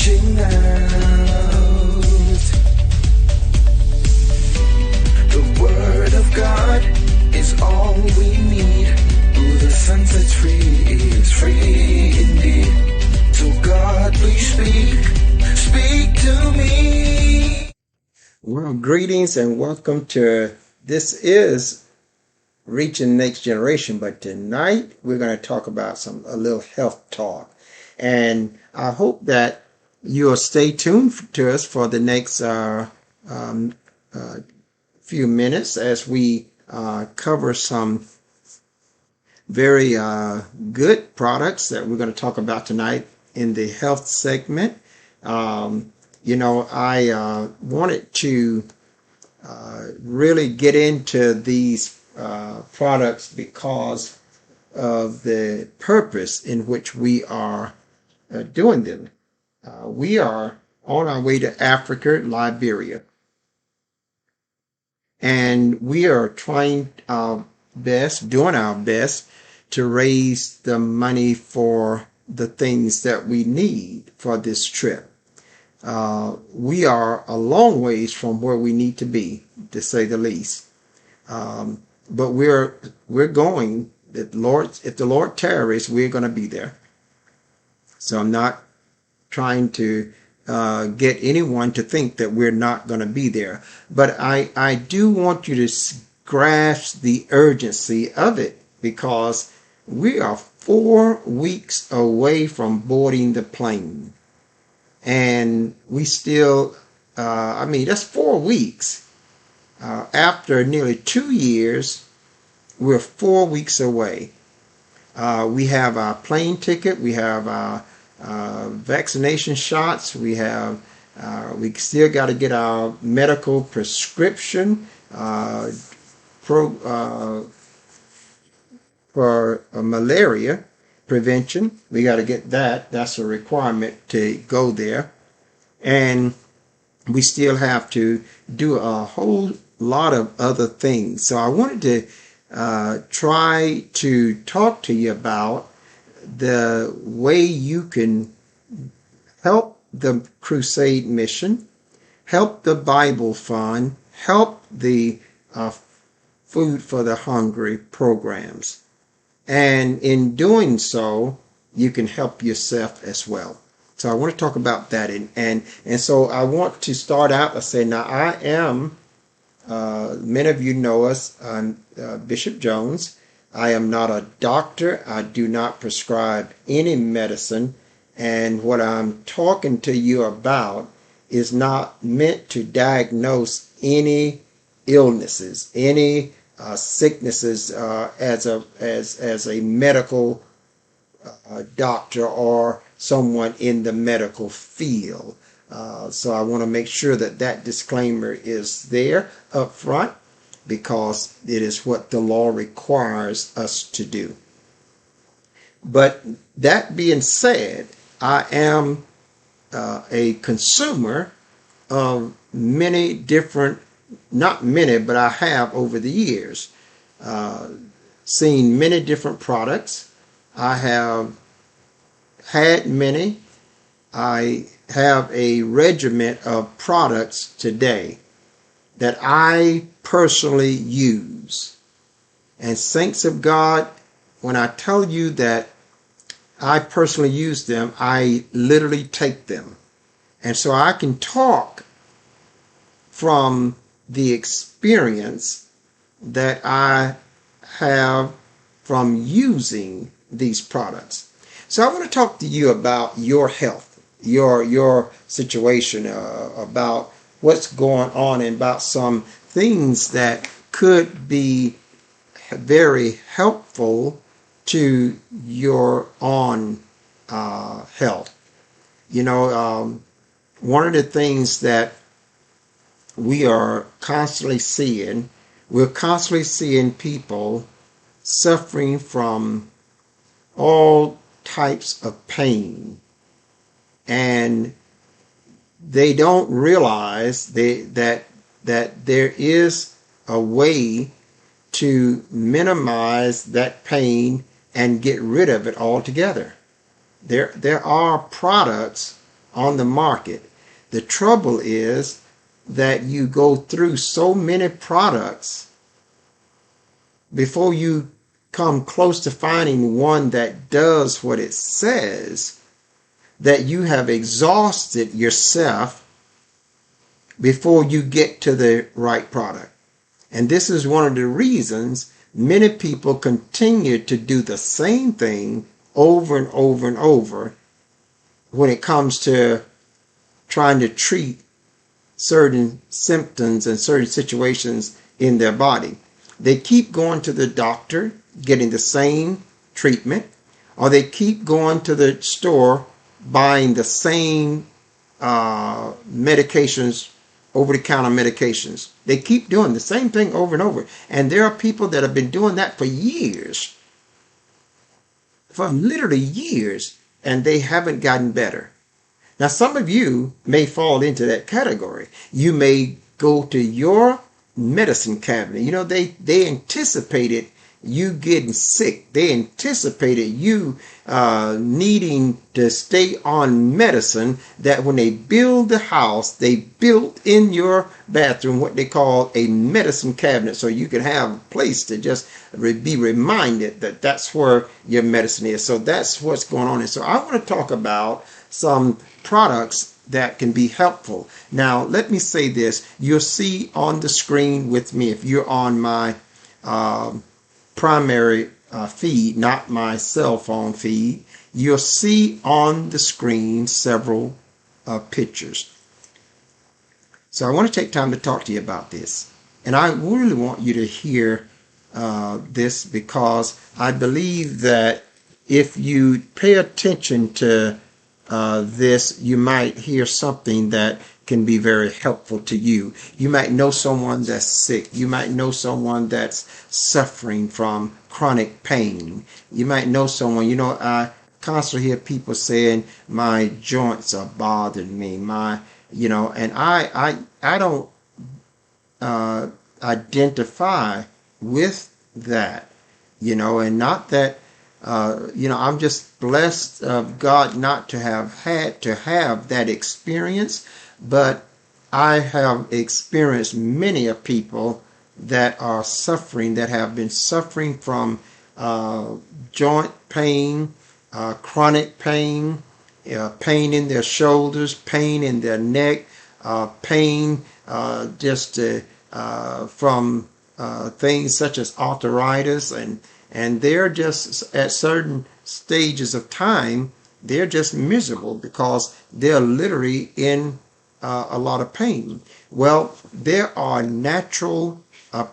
reaching out. The Word of God is all we need. Who the Son sets free is free indeed. So God, please speak to me. Well, greetings and welcome to This is Reaching Next Generation, but tonight we're going to talk about a little health talk. And I hope that you'll stay tuned to us for the next few minutes as we cover some very good products that we're going to talk about tonight in the health segment. I wanted to really get into these products because of the purpose in which we are doing them. We are on our way to Africa, Liberia, and we are trying our best, doing our best to raise the money for the things that we need for this trip. We are a long ways from where we need to be, to say the least. But we're going. If the Lord tarries, we're going to be there. So I'm not trying to get anyone to think that we're not going to be there. But I do want you to grasp the urgency of it, because we are 4 weeks away from boarding the plane. And we still, that's 4 weeks. After nearly 2 years, we're 4 weeks away. We have our plane ticket. We have our vaccination shots. We still got to get our medical prescription for malaria prevention. We got to get that. That's a requirement to go there. And we still have to do a whole lot of other things. So I wanted to try to talk to you about the way you can help the crusade mission, help the Bible Fund, help the Food for the Hungry programs. And in doing so, you can help yourself as well. So I want to talk about that. And so I want to start out by saying, now I am, many of you know us, I'm Bishop Jones. I am not a doctor. I do not prescribe any medicine. And what I'm talking to you about is not meant to diagnose any illnesses, any sicknesses as a medical doctor or someone in the medical field. So I want to make sure that disclaimer is there up front, because it is what the law requires us to do. But that being said, I am a consumer of many different, not many, but I have over the years seen many different products. I have had many. I have a regiment of products today that I personally use. And saints of God, when I tell you that I personally use them, I literally take them. And so I can talk from the experience that I have from using these products. So I want to talk to you about your health, your situation, about what's going on, and about some things that could be very helpful to your own health. One of the things that we are constantly seeing, we're constantly seeing people suffering from all types of pain, and they don't realize that there is a way to minimize that pain and get rid of it altogether. There are products on the market. The trouble is that you go through so many products before you come close to finding one that does what it says, that you have exhausted yourself before you get to the right product. And this is one of the reasons many people continue to do the same thing over and over and over when it comes to trying to treat certain symptoms and certain situations in their body. They keep going to the doctor, getting the same treatment, or they keep going to the store, buying the same medications, over-the-counter medications. They keep doing the same thing over and over. And there are people that have been doing that for years, for literally years, and they haven't gotten better. Now, some of you may fall into that category. You may go to your medicine cabinet. You know, they anticipated you getting sick. They anticipated you needing to stay on medicine, that when they build the house, they built in your bathroom what they call a medicine cabinet, so you can have a place to just be reminded that that's where your medicine is. So that's what's going on. And so I want to talk about some products that can be helpful. Now, let me say this. You'll see on the screen with me, if you're on my primary feed, not my cell phone feed, you'll see on the screen several pictures. So I want to take time to talk to you about this. And I really want you to hear this, because I believe that if you pay attention to this, you might hear something that can be very helpful to you. You might know someone that's sick. You might know someone that's suffering from chronic pain. You might know someone, you know, I constantly hear people saying, my joints are bothering me, and I don't identify with that, and not that, I'm just blessed of God not to have had to have that experience, but I have experienced many of people that are suffering, that have been suffering from joint pain, chronic pain, pain in their shoulders, pain in their neck, pain from things such as arthritis, and they're just at certain stages of time, they're just miserable because they're literally in a lot of pain. Well, there are natural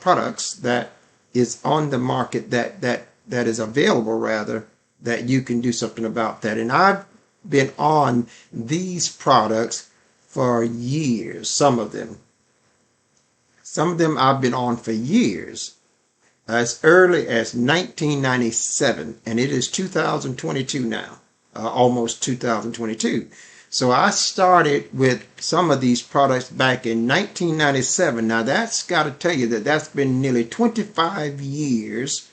products that is on the market that is available, rather, that you can do something about that. And I've been on these products for years, some of them. Some of them I've been on for years, as early as 1997, and it is 2022 now, almost 2022. So I started with some of these products back in 1997. Now that's got to tell you that that's been nearly 25 years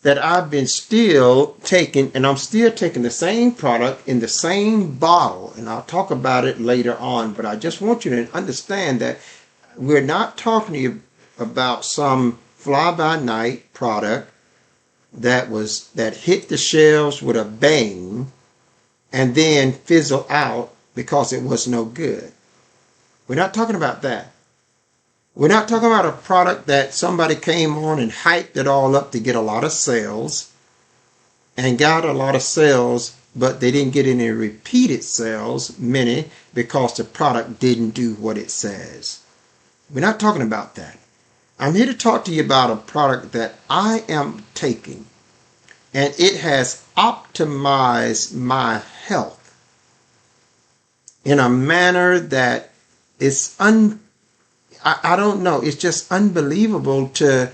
that I've been still taking, and I'm still taking the same product in the same bottle, and I'll talk about it later on. But I just want you to understand that we're not talking to you about some fly-by-night product that hit the shelves with a bang and then fizzle out because it was no good. We're not talking about that. We're not talking about a product that somebody came on and hyped it all up to get a lot of sales, and got a lot of sales, but they didn't get any repeated sales, many, because the product didn't do what it says. We're not talking about that. I'm here to talk to you about a product that I am taking, and it has optimized my health in a manner that is I don't know, it's just unbelievable to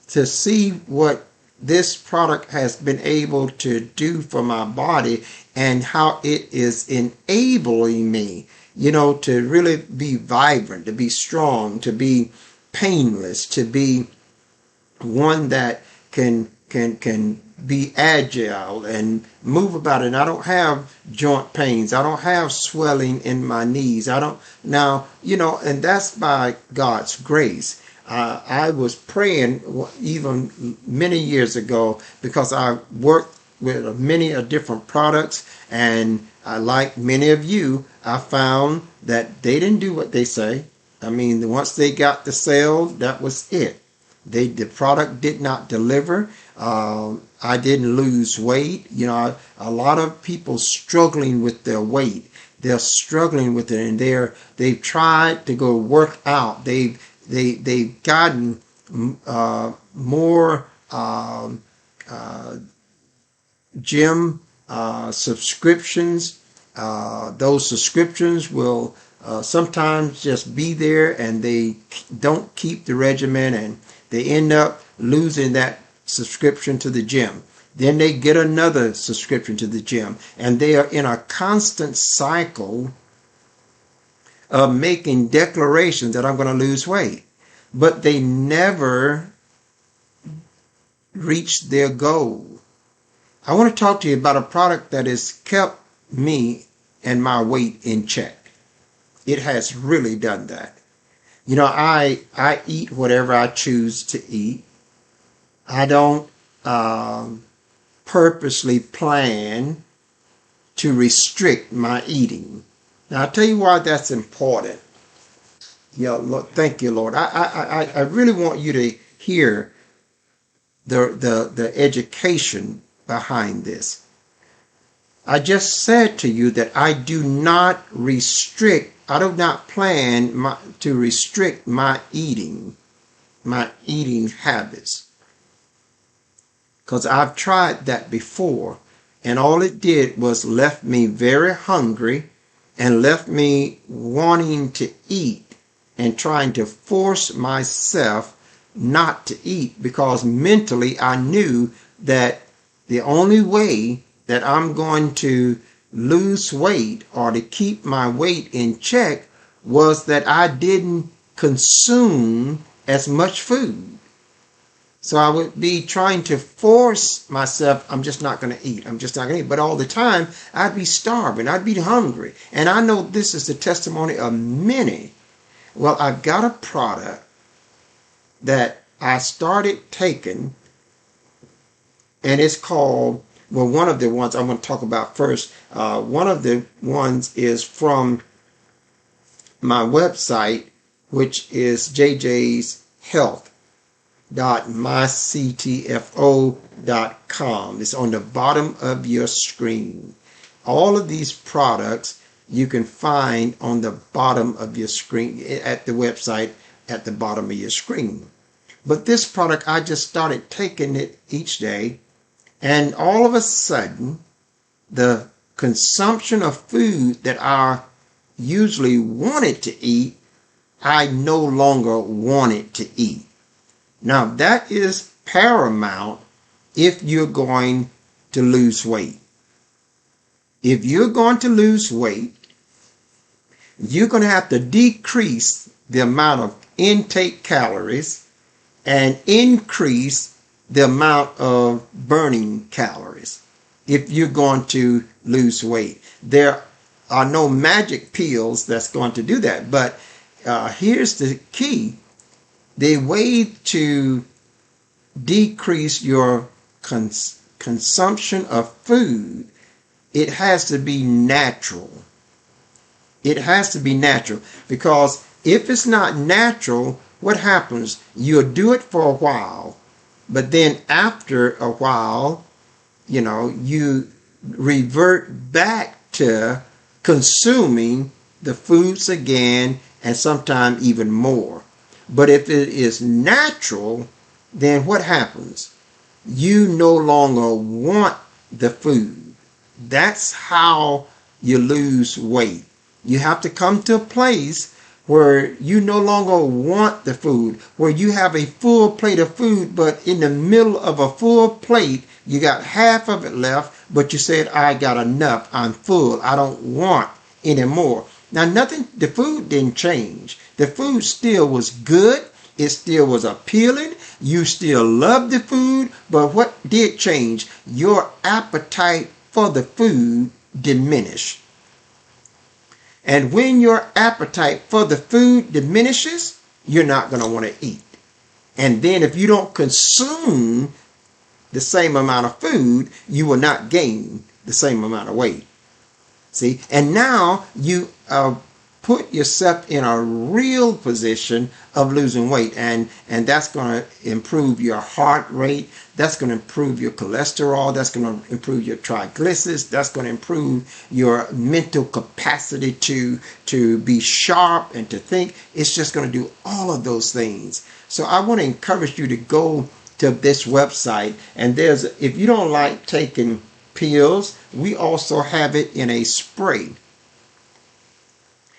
see what this product has been able to do for my body, and how it is enabling me, to really be vibrant, to be strong, to be painless, to be one that can can be agile and move about it. And I don't have joint pains. I don't have swelling in my knees. I don't now, and that's by God's grace. I was praying even many years ago because I worked with many different products, and like many of you, I found that they didn't do what they say. I mean, once they got the sale, that was it. The product did not deliver. I didn't lose weight. A lot of people struggling with their weight. They're struggling with it, and they've tried to go work out. They've gotten more gym subscriptions. Those subscriptions will sometimes just be there, and they don't keep the regimen, and they end up losing that subscription to the gym. Then they get another subscription to the gym, and they are in a constant cycle of making declarations that I'm going to lose weight, but they never reach their goal. I want to talk to you about a product that has kept me and my weight in check. It has really done that. I eat whatever I choose to eat. I don't purposely plan to restrict my eating. Now, I'll tell you why that's important. Lord, thank you, Lord. I really want you to hear the education behind this. I just said to you that I do not plan to restrict my eating habits. Because I've tried that before, and all it did was left me very hungry and left me wanting to eat and trying to force myself not to eat, because mentally I knew that the only way that I'm going to lose weight or to keep my weight in check was that I didn't consume as much food. So I would be trying to force myself, I'm just not going to eat. But all the time, I'd be starving. I'd be hungry. And I know this is the testimony of many. Well, I've got a product that I started taking, and it's called, one of the ones I'm going to talk about first. One of the ones is from my website, which is jjshealth.myctfo.com. It's on the bottom of your screen. All of these products you can find on the bottom of your screen, at the website at the bottom of your screen. But this product, I just started taking it each day, and all of a sudden, the consumption of food that I usually wanted to eat, I no longer wanted to eat. Now, that is paramount if you're going to lose weight. If you're going to lose weight, you're going to have to decrease the amount of intake calories and increase the amount of burning calories if you're going to lose weight. There are no magic pills that's going to do that, but here's the key. The way to decrease your consumption of food, it has to be natural. It has to be natural, because if it's not natural, what happens? You'll do it for a while, but then after a while, you revert back to consuming the foods again, and sometimes even more. But if it is natural, then what happens? You no longer want the food. That's how you lose weight. You have to come to a place where you no longer want the food, where you have a full plate of food, but in the middle of a full plate, you got half of it left, but you said, I got enough, I'm full, I don't want any more. Now, the food didn't change. The food still was good. It still was appealing. You still loved the food, but what did change? Your appetite for the food diminished. And when your appetite for the food diminishes, you're not going to want to eat. And then if you don't consume the same amount of food, you will not gain the same amount of weight. See? And now you put yourself in a real position of losing weight, and that's going to improve your heart rate, that's going to improve your cholesterol, that's going to improve your triglycerides, that's going to improve your mental capacity to be sharp and to think. It's just going to do all of those things. So I want to encourage you to go to this website, and if you don't like taking pills, we also have it in a spray.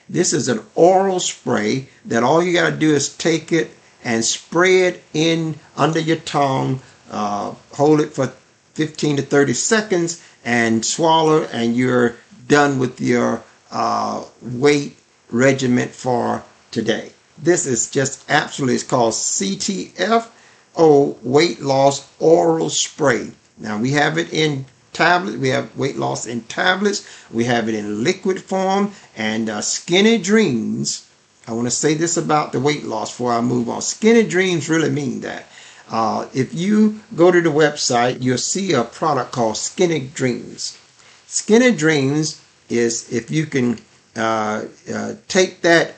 This is an oral spray that all you got to do is take it and spray it in under your tongue, hold it for 15 to 30 seconds and swallow, and you're done with your weight regimen for today. This is just absolutely, it's called CTFO Weight Loss Oral Spray. Now we have it in tablets. We have weight loss in tablets. We have it in liquid form. And Skinny Dreams, I want to say this about the weight loss before I move on. Skinny Dreams really mean that. If you go to the website, you'll see a product called Skinny Dreams. Skinny Dreams is, if you can take that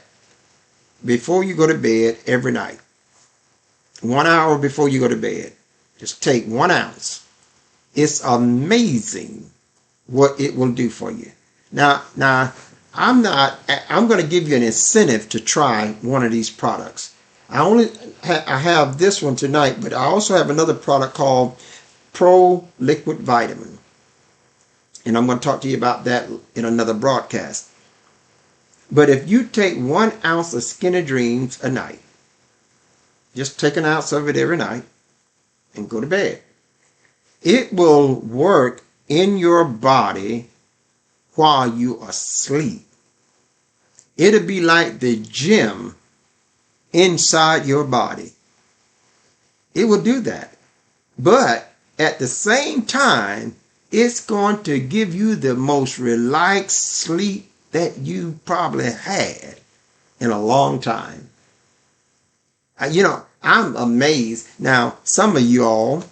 before you go to bed every night. 1 hour before you go to bed. Just take 1 ounce. It's amazing what it will do for you. Now, I'm going to give you an incentive to try one of these products. I have this one tonight, but I also have another product called Pro Liquid Vitamin. And I'm going to talk to you about that in another broadcast. But if you take 1 ounce of Skinny Dreams a night, just take an ounce of it every night and go to bed. It will work in your body while you are asleep. It'll be like the gym inside your body. It will do that. But at the same time, it's going to give you the most relaxed sleep that you probably had in a long time. I'm amazed. Now, some of y'all,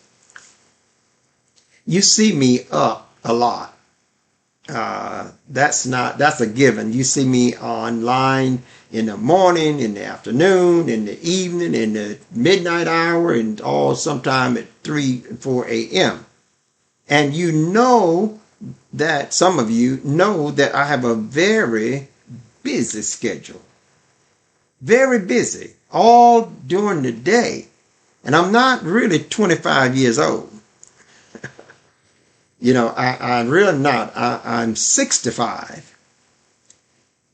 you see me up a lot. That's a given. You see me online in the morning, in the afternoon, in the evening, in the midnight hour, and all sometime at 3 and 4 a.m. And you know that, some of you know that I have a very busy schedule. Very busy. All during the day. And I'm not really 25 years old. I'm really not. I'm 65.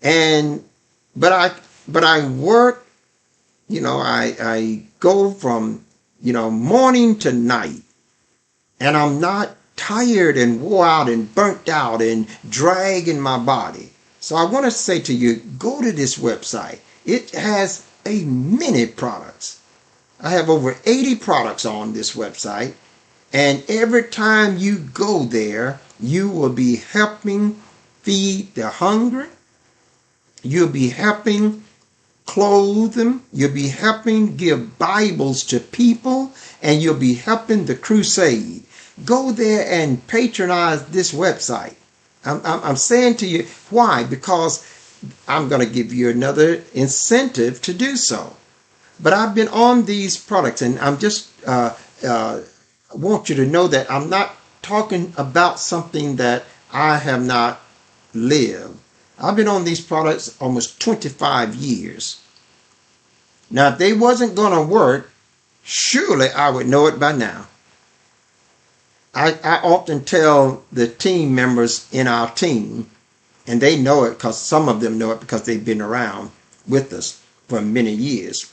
But I work, I go from, morning to night. And I'm not tired and wore out and burnt out and dragging my body. So I want to say to you, go to this website. It has many products. I have over 80 products on this website. And every time you go there, you will be helping feed the hungry. You'll be helping clothe them. You'll be helping give Bibles to people. And you'll be helping the crusade. Go there and patronize this website. I'm saying to you, why? Because I'm going to give you another incentive to do so. But I've been on these products, and I'm just want you to know that I'm not talking about something that I have not lived. I've been on these products almost 25 years. Now, if they wasn't going to work, surely I would know it by now. I often tell the team members in our team, and they know it because some of them know it because they've been around with us for many years.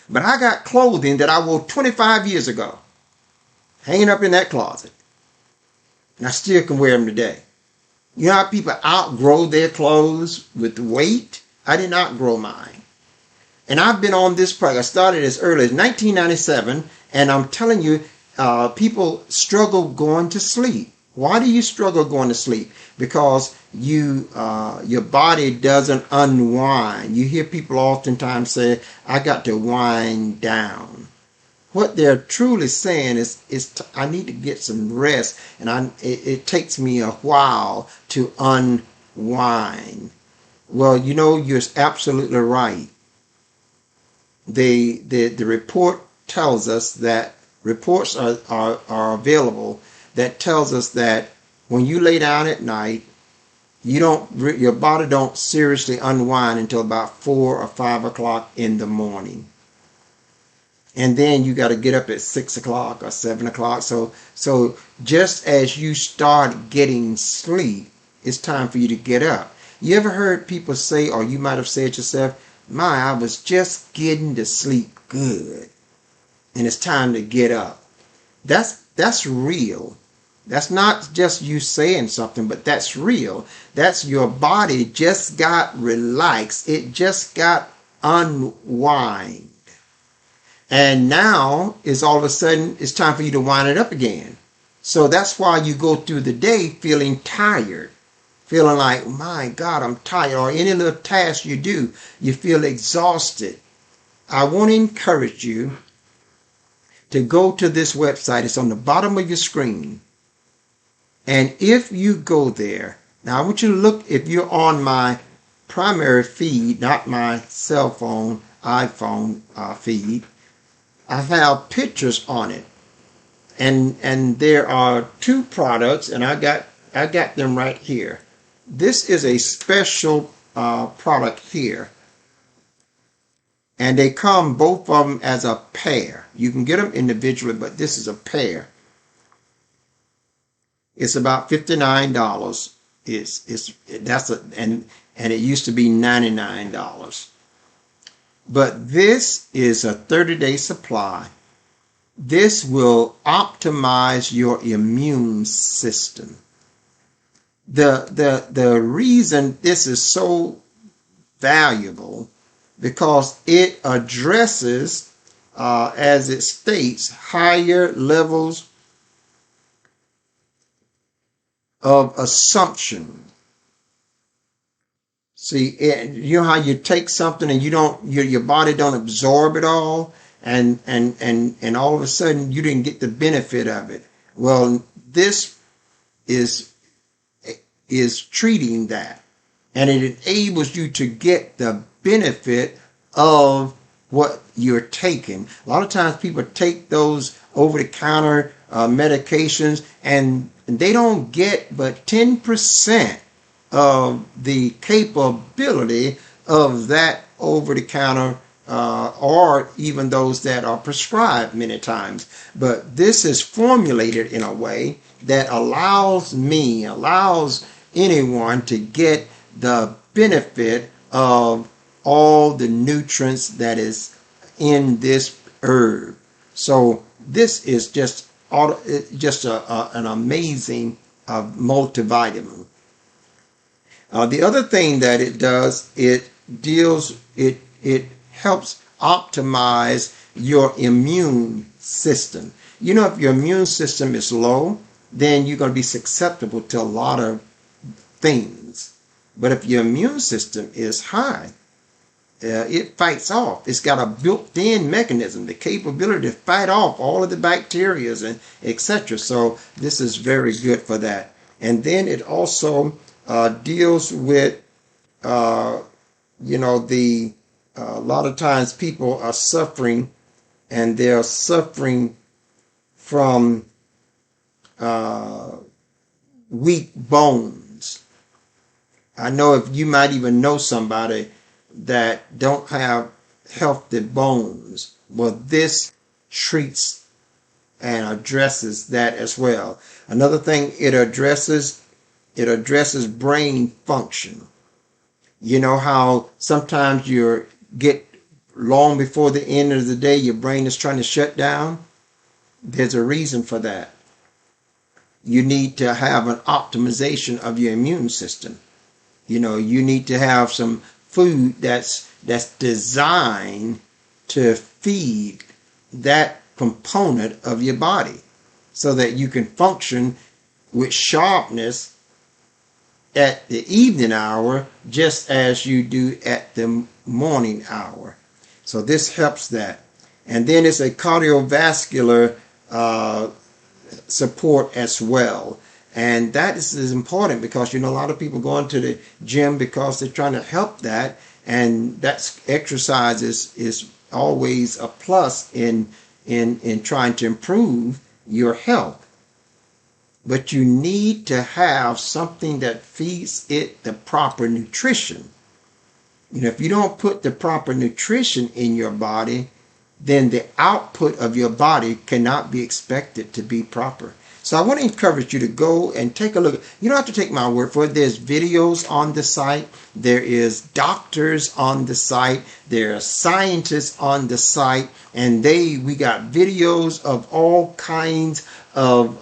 But I got clothing that I wore 25 years ago, hanging up in that closet. And I still can wear them today. You know how people outgrow their clothes with weight? I didn't outgrow mine. And I've been on this product. I started as early as 1997, and I'm telling you, people struggle going to sleep. Why do you struggle going to sleep? Because your body doesn't unwind. You hear people oftentimes say, I got to wind down. What they're truly saying is I need to get some rest, and it takes me a while to unwind. Well, you're absolutely right. The report tells us that reports are available that tells us that when you lay down at night, your body don't seriously unwind until about 4 or 5 o'clock in the morning. And then you got to get up at 6 o'clock or 7 o'clock. So just as you start getting sleep, it's time for you to get up. You ever heard people say, or you might have said yourself, I was just getting to sleep good, and it's time to get up. That's real. That's not just you saying something, but that's real. That's your body just got relaxed. It just got unwind. And now it's all of a sudden it's time for you to wind it up again. So that's why you go through the day feeling tired, feeling like, my God, I'm tired. Or any little task you do, you feel exhausted. I want to encourage you to go to this website. It's on the bottom of your screen. And if you go there, now I want you to look, if you're on my primary feed, not my cell phone, iPhone feed, I have pictures on it. And there are 2 products, and I got them right here. This is a special product here. And they come, both of them, as a pair. You can get them individually, but this is a pair. It's about $59. And it used to be $99. But this is a 30-day supply. This will optimize your immune system. The reason this is so valuable, because it addresses, as it states, higher levels of assumption. See, you know how you take something and your body don't absorb it all, and all of a sudden you didn't get the benefit of it. Well, this is treating that, and it enables you to get the benefit of what you're taking. A lot of times people take those over-the-counter medications, and they don't get but 10% of the capability of that over-the-counter or even those that are prescribed many times. But this is formulated in a way that allows anyone to get the benefit of all the nutrients that is in this herb. So this is just an amazing multivitamin. The other thing that it does, it helps optimize your immune system. If your immune system is low, then you're going to be susceptible to a lot of things. But if your immune system is high, it fights off. It's got a built-in mechanism, the capability to fight off all of the bacteria and etc. So this is very good for that. And then it also deals with, a lot of times people are suffering, and they're suffering from weak bones. I know if you might even know somebody that don't have healthy bones. Well, this treats and addresses that as well. Another thing it addresses brain function. You know how sometimes you get long before the end of the day, your brain is trying to shut down? There's a reason for that. You need to have an optimization of your immune system. You need to have some food that's designed to feed that component of your body so that you can function with sharpness at the evening hour just as you do at the morning hour. So this helps that. And then it's a cardiovascular support as well. And that is important because, a lot of people go into the gym because they're trying to help that. And that's exercise is always a plus in trying to improve your health. But you need to have something that feeds it the proper nutrition. If you don't put the proper nutrition in your body, then the output of your body cannot be expected to be proper. So I want to encourage you to go and take a look. You don't have to take my word for it. There's videos on the site. There is doctors on the site. There are scientists on the site. And we got videos of all kinds of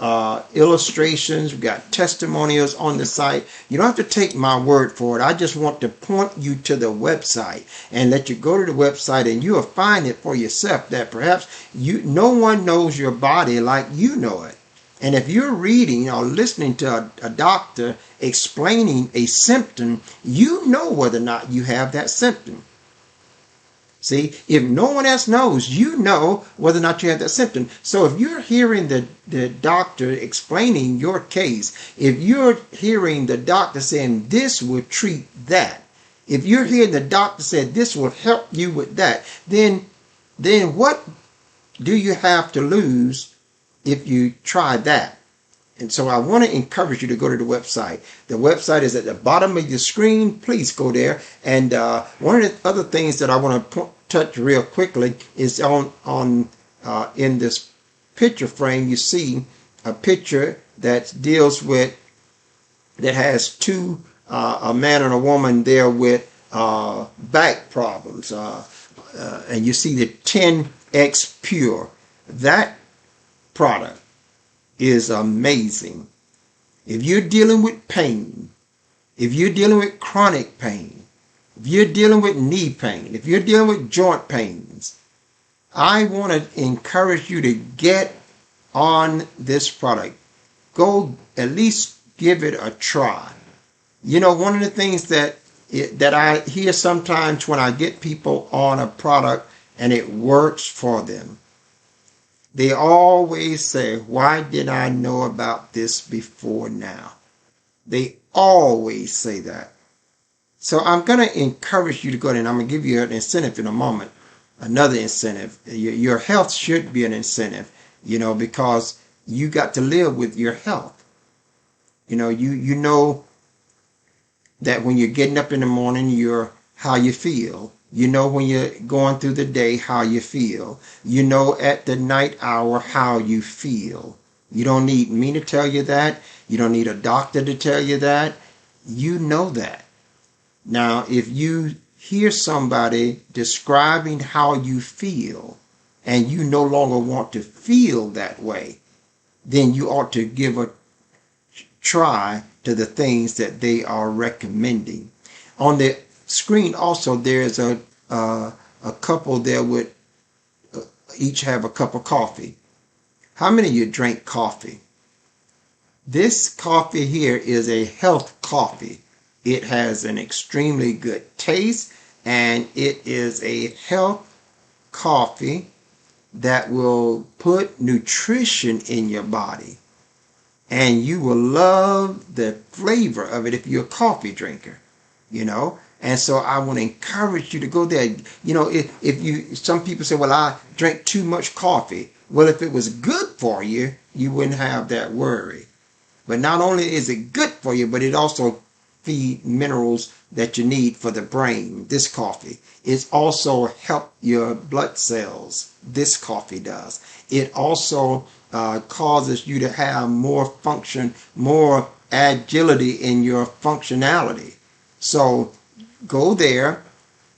illustrations. We got testimonials on the site. You don't have to take my word for it. I just want to point you to the website and let you go to the website, and you will find it for yourself that perhaps no one knows your body like you know it. And if you're reading or listening to a doctor explaining a symptom, you know whether or not you have that symptom. See, if no one else knows, you know whether or not you have that symptom. So if you're hearing the doctor explaining your case, if you're hearing the doctor saying this will treat that, if you're hearing the doctor say this will help you with that, then what do you have to lose if you try that? And so I want to encourage you to go to the website. The website is at the bottom of your screen. Please go there. And one of the other things that I want to touch real quickly is in this picture frame, you see a picture that has two, a man and a woman there with back problems. And you see the 10X Pure. That product is amazing. If you're dealing with pain, if you're dealing with chronic pain, if you're dealing with knee pain, if you're dealing with joint pains, I want to encourage you to get on this product. Go at least give it a try. One of the things that I hear sometimes when I get people on a product and it works for them, they always say, why did I know about this before now? They always say that. So I'm going to encourage you to go ahead, and I'm going to give you an incentive in a moment. Another incentive. Your health should be an incentive, because you got to live with your health. You know that when you're getting up in the morning, how you feel. When you're going through the day, how you feel. At the night hour, how you feel. You don't need me to tell you that. You don't need a doctor to tell you that. You know that. Now, if you hear somebody describing how you feel and you no longer want to feel that way, then you ought to give a try to the things that they are recommending. On the screen also, there's a couple there with each have a cup of coffee. How many of you drink coffee? This coffee here is a health coffee. It has an extremely good taste, and it is a health coffee that will put nutrition in your body. And you will love the flavor of it if you're a coffee drinker, And so I want to encourage you to go there. Some people say, well, I drink too much coffee. Well, if it was good for you, you wouldn't have that worry. But not only is it good for you, but it also feeds minerals that you need for the brain. This coffee. It also helps your blood cells. This coffee does. It also causes you to have more function, more agility in your functionality. So go there.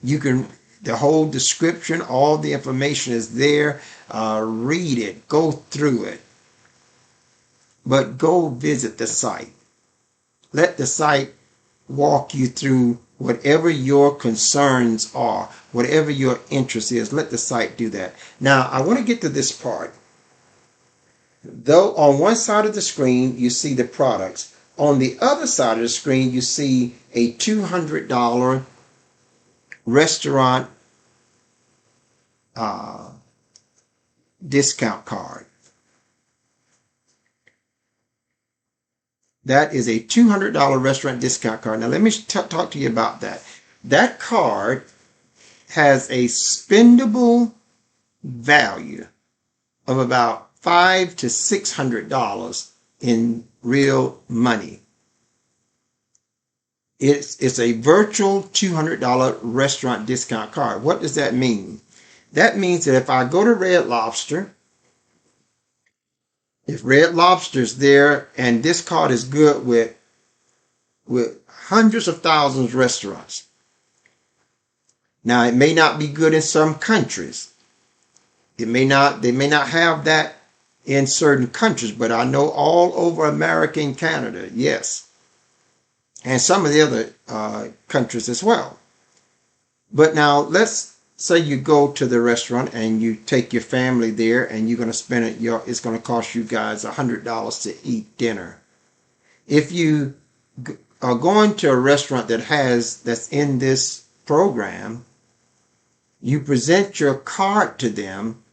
The whole description, all the information is there. Read it. Go through it. But go visit the site. Let the site walk you through whatever your concerns are, whatever your interest is. Let the site do that. Now, I want to get to this part. Though on one side of the screen, you see the products. On the other side of the screen, you see a $200 restaurant discount card. That is a $200 restaurant discount card. Now, let me talk to you about that. That card has a spendable value of about $500 to $600 in real money. It's a virtual $200 restaurant discount card. What does that mean? That means that if I go to Red Lobster, if Red Lobster's there and this card is good with hundreds of thousands of restaurants. Now, it may not be good in some countries. They may not have that in certain countries, but I know all over America and Canada, yes. And some of the other countries as well. But now, let's say you go to the restaurant and you take your family there and you're going to spend it, it's going to cost you guys $100 to eat dinner. If you are going to a restaurant that's in this program, you present your card to them,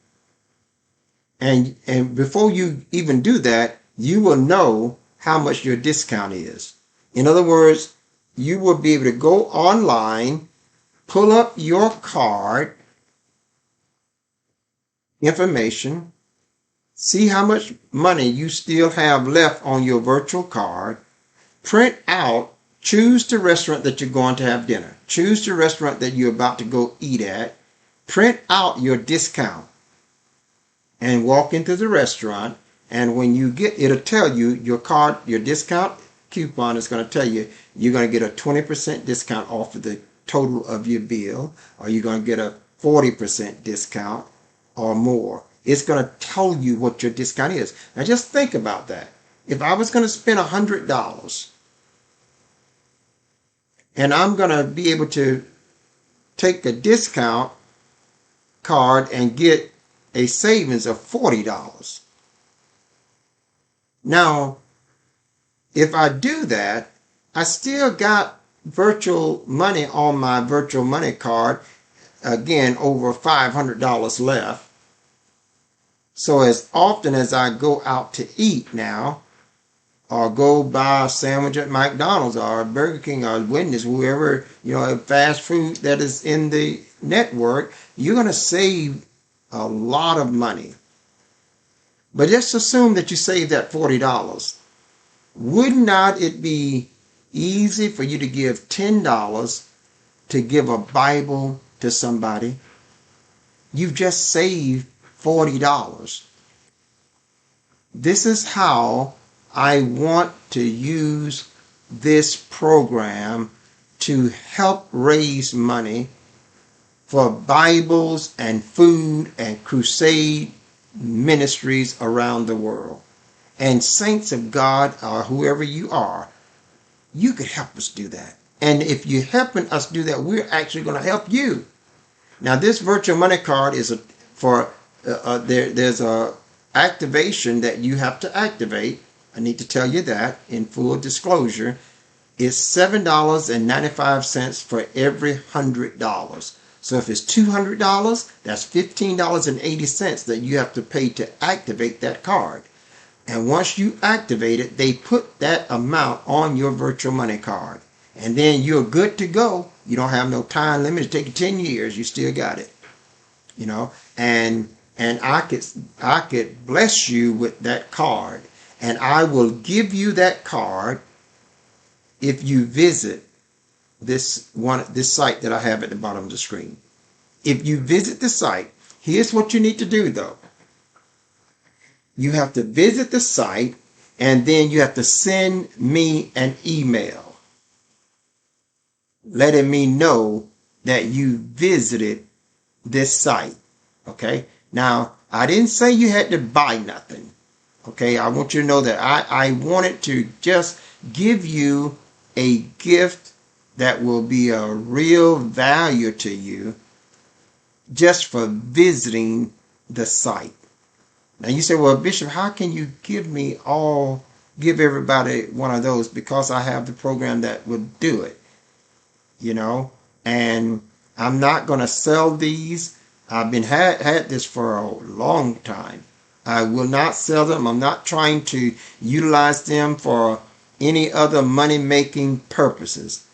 and before you even do that, you will know how much your discount is. In other words, you will be able to go online, pull up your card information, see how much money you still have left on your virtual card, print out, choose the restaurant that you're going to have dinner, choose the restaurant that you're about to go eat at, print out your discount, and walk into the restaurant. And when you get, it'll tell you your card, your discount coupon is going to tell you you're going to get a 20% discount off of the total of your bill, or you're going to get a 40% discount or more. It's going to tell you what your discount is. Now just think about that. If I was going to spend $100 and I'm going to be able to take a discount card and get a savings of $40. Now, if I do that, I still got virtual money on my virtual money card, again, over $500 left. So as often as I go out to eat now, or go buy a sandwich at McDonald's or Burger King or Wendy's, whoever, fast food that is in the network, you're going to save a lot of money. But just assume that you save that $40. Would not it be easy for you to give $10 to give a Bible to somebody? You've just saved $40. This is how I want to use this program to help raise money for Bibles and food and crusade ministries around the world. And saints of God, or whoever you are, you could help us do that. And if you're helping us do that, we're actually going to help you. Now, this virtual money card is there's a activation that you have to activate. I need to tell you that in full disclosure. It's $7.95 for every $100. So if it's $200, that's $15.80 that you have to pay to activate that card. And once you activate it, they put that amount on your virtual money card. And then you're good to go. You don't have no time limit. It takes 10 years. You still got it. And I could bless you with that card. And I will give you that card if you visit this site that I have at the bottom of the screen. If you visit the site, here's what you need to do though. You have to visit the site, and then you have to send me an email letting me know that you visited this site. Okay. Now, I didn't say you had to buy nothing. Okay. I want you to know that I wanted to just give you a gift that will be a real value to you just for visiting the site. Now you say, well, Bishop, how can you give everybody one of those? Because I have the program that would do it, and I'm not going to sell these. I've been had this for a long time. I will not sell them. I'm not trying to utilize them for any other money-making purposes.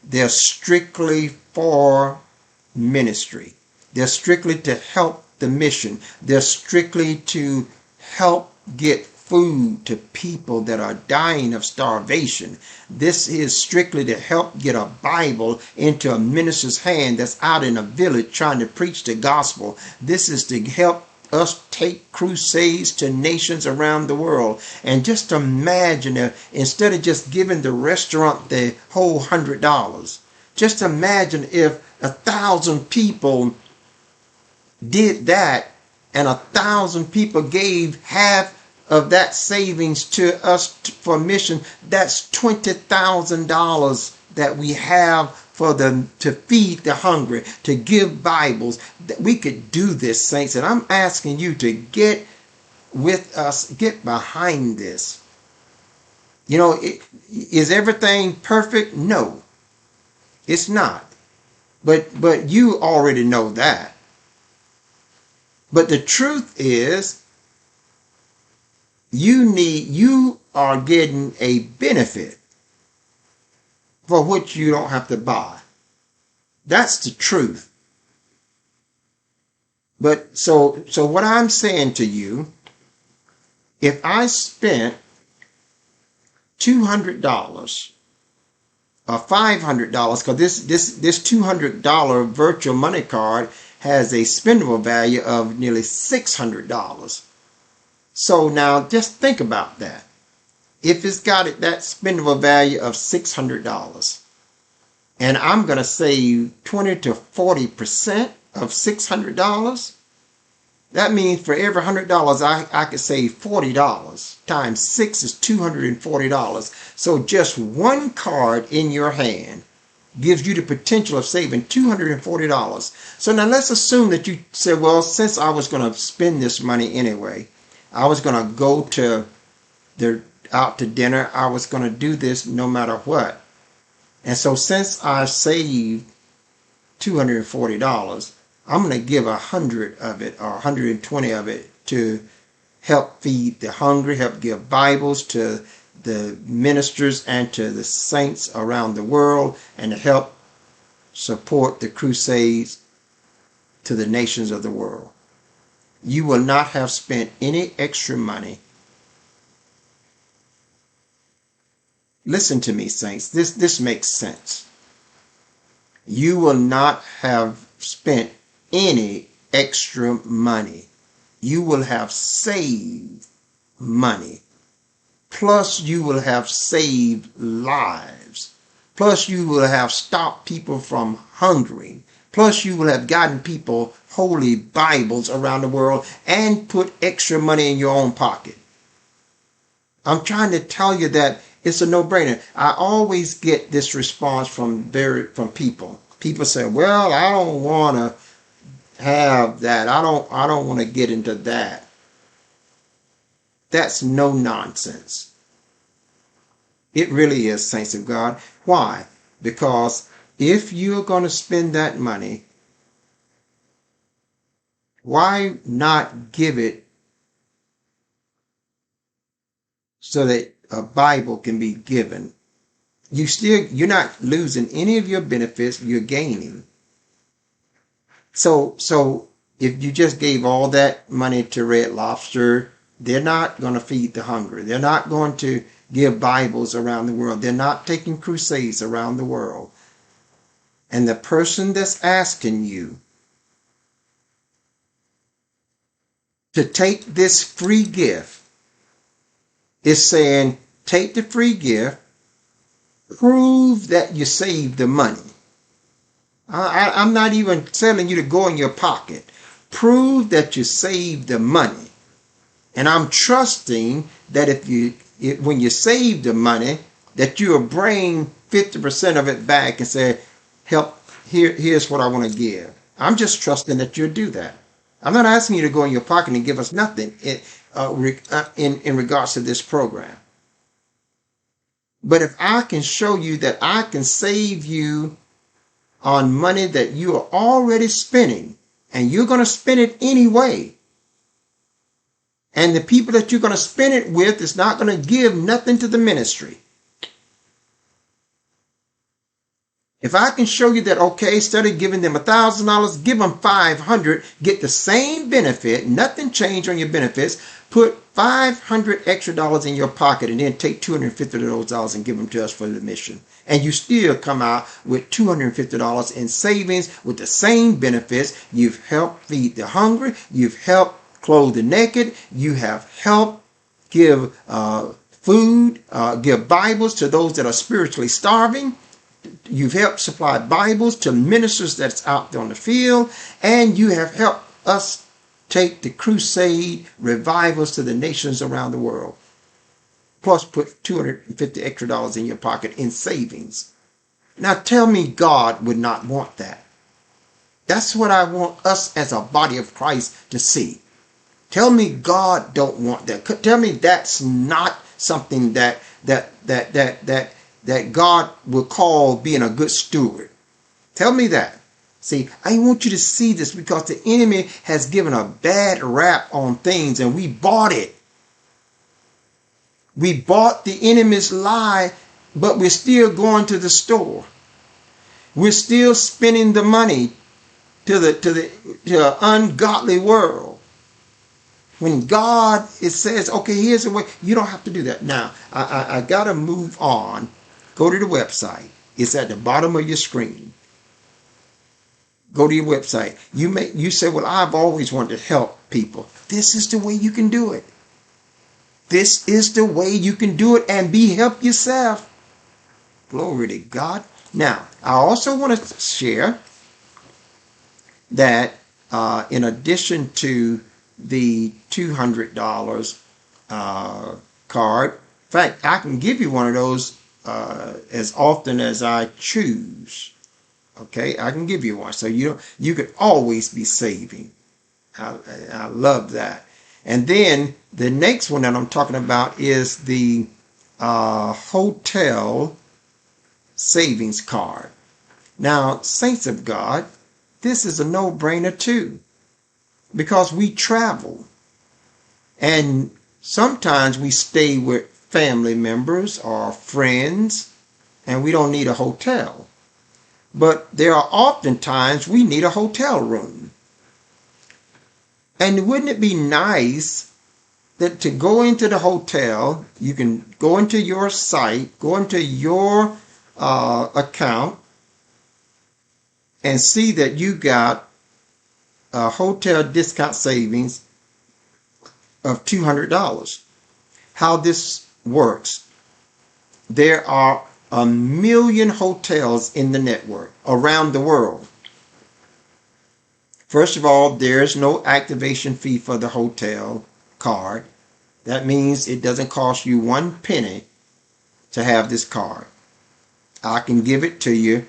They're strictly for ministry. They're strictly to help the mission. They're strictly to help get food to people that are dying of starvation. This is strictly to help get a Bible into a minister's hand that's out in a village trying to preach the gospel. This is to help us take crusades to nations around the world. And just imagine if, instead of just giving the restaurant the whole $100, just imagine if 1,000 people did that, and 1,000 people gave half of that savings to us for mission. That's $20,000 that we have for them to feed the hungry, to give Bibles. We could do this, saints, and I'm asking you to get with us, get behind this. Is everything perfect? No, it's not. But you already know that. But the truth is, you are getting a benefit for which you don't have to buy. That's the truth. But so what I'm saying to you, if I spent $200 or $500, because this $200 virtual money card has a spendable value of nearly $600. So now just think about that. If it's got that spendable value of $600, and I'm going to save 20 to 40% of $600, that means for every $100 I could save $40. Times 6 is $240. So just one card in your hand gives you the potential of saving $240. So now let's assume that you said, well, since I was going to spend this money anyway, I was going to go out to dinner, I was going to do this no matter what. And so since I saved $240, I'm going to give 100 of it or 120 of it to help feed the hungry, help give Bibles to the ministers and to the saints around the world, and to help support the crusades to the nations of the world. You will not have spent any extra money. Listen to me, saints. This makes sense. You will not have spent any extra money. You will have saved money. Plus you will have saved lives. Plus you will have stopped people from hungering. Plus you will have gotten people holy Bibles around the world and put extra money in your own pocket. I'm trying to tell you that it's a no-brainer. I always get this response from people. People say, well, I don't want to have that. I don't want to get into that. That's no nonsense. It really is, saints of God. Why? Because if you're going to spend that money, why not give it so that a Bible can be given? You're not losing any of your benefits, you're gaining. So if you just gave all that money to Red Lobster, they're not going to feed the hungry. They're not going to give Bibles around the world. They're not taking crusades around the world. And the person that's asking you to take this free gift is saying, take the free gift, prove that you saved the money. I'm not even telling you to go in your pocket. Prove that you saved the money. And I'm trusting that when you save the money, that you'll bring 50% of it back and say, help, here's what I want to give. I'm just trusting that you'll do that. I'm not asking you to go in your pocket and give us nothing in regards to this program. But if I can show you that I can save you on money that you are already spending, and you're going to spend it anyway, and the people that you're going to spend it with is not going to give nothing to the ministry. If I can show you that, okay, instead of giving them $1,000, give them $500, get the same benefit, nothing changed on your benefits, put $500 extra in your pocket, and then take $250 of those dollars and give them to us for the mission. And you still come out with $250 in savings with the same benefits. You've helped feed the hungry. You've helped clothe the naked. You have helped give food, give Bibles to those that are spiritually starving. You've helped supply Bibles to ministers that's out there on the field. And you have helped us take the crusade revivals to the nations around the world. Plus put $250 extra in your pocket in savings. Now tell me God would not want that. That's what I want us as a body of Christ to see. Tell me God don't want that. Tell me that's not something that God will call being a good steward. Tell me that. See, I want you to see this because the enemy has given a bad rap on things and we bought it. We bought the enemy's lie, but we're still going to the store. We're still spending the money to the ungodly world. When God, it says, okay, here's the way. You don't have to do that. Now, I got to move on. Go to the website. It's at the bottom of your screen. Go to your website. You say, well, I've always wanted to help people. This is the way you can do it. This is the way you can do it and be help yourself. Glory to God. Now, I also want to share that in addition to the $200 card, in fact, I can give you one of those as often as I choose. Okay, I can give you one. So you could always be saving. I love that. And then the next one that I'm talking about is the hotel savings card. Now, saints of God, this is a no-brainer too, because we travel and sometimes we stay with family members or friends and we don't need a hotel. But there are often times we need a hotel room. And wouldn't it be nice that to go into the hotel, you can go into your site, go into your account, and see that you got a hotel discount savings of $200. How this works. There are 1 million hotels in the network around the world. First of all, there's no activation fee for the hotel card. That means it doesn't cost you 1 penny to have this card. I can give it to you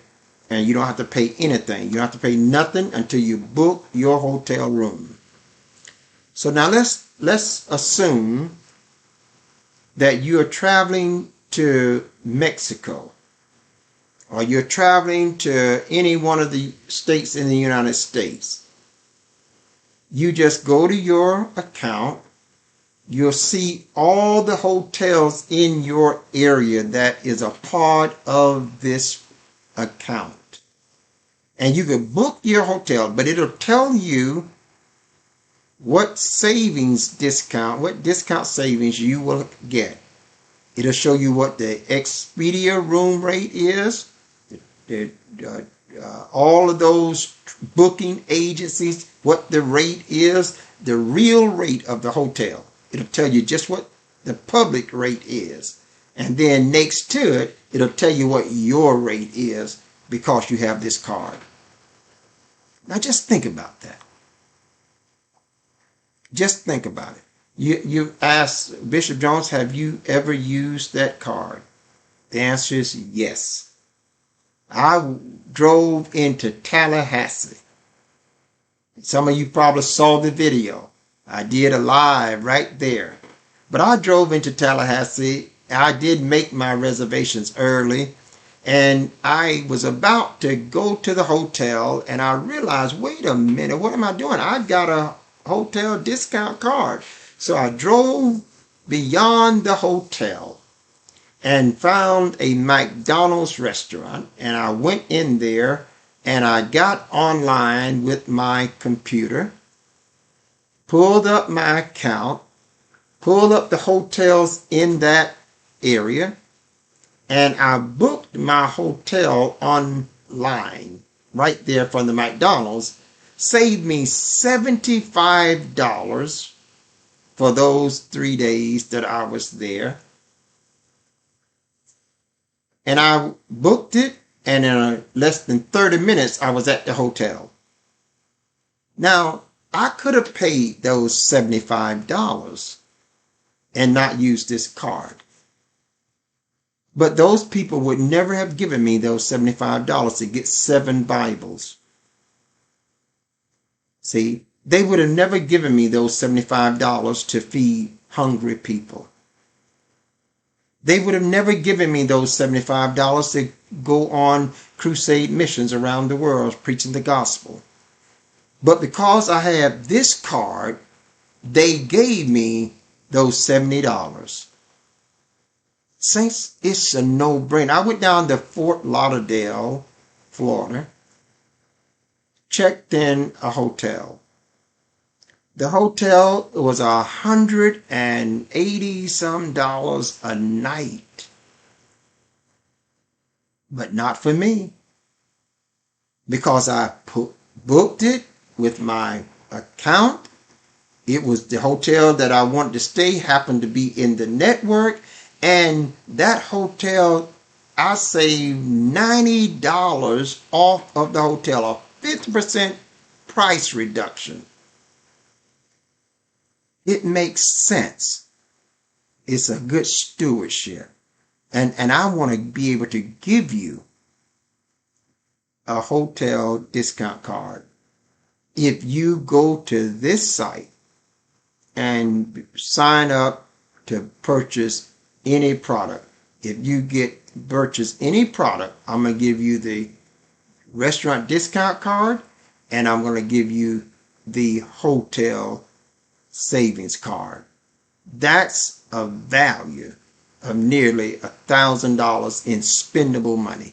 and you don't have to pay anything. You don't have to pay nothing until you book your hotel room. So now let's assume that you are traveling to Mexico, or you're traveling to any one of the states in the United States. You just go to your account. You'll see all the hotels in your area that is a part of this account. And you can book your hotel, but it'll tell you what savings discount, what discount savings you will get. It'll show you what the Expedia room rate is, all of those booking agencies, what the rate is, the real rate of the hotel. It'll tell you just what the public rate is. And then next to it, it'll tell you what your rate is because you have this card. Now just think about that. Just think about it. You asked Bishop Jones, have you ever used that card? The answer is yes. I drove into Tallahassee. Some of you probably saw the video. I did a live right there. But I drove into Tallahassee. I did make my reservations early. And I was about to go to the hotel, and I realized, wait a minute, what am I doing? I got a hotel discount card. So I drove beyond the hotel and found a McDonald's restaurant, and I went in there and I got online with my computer, pulled up my account, pulled up the hotels in that area, and I booked my hotel online right there from the McDonald's. Saved me $75 for those 3 days that I was there. And I booked it, and in less than 30 minutes, I was at the hotel. Now, I could have paid those $75 and not used this card. But those people would never have given me those $75 to get 7 Bibles. See, they would have never given me those $75 to feed hungry people. They would have never given me those $75 to go on crusade missions around the world preaching the gospel. But because I have this card, they gave me those $70. Saints, it's a no-brainer. I went down to Fort Lauderdale, Florida, checked in a hotel. The hotel was $180-some a night. But not for me. Because I booked it with my account. It was the hotel that I wanted to stay, happened to be in the network. And that hotel, I saved $90 off of the hotel, a 50% price reduction. It makes sense. It's a good stewardship. And I want to be able to give you a hotel discount card. If you go to this site and sign up to purchase any product, if you purchase any product, I'm going to give you the restaurant discount card, and I'm going to give you the hotel savings card. That's a value of nearly $1,000 in spendable money.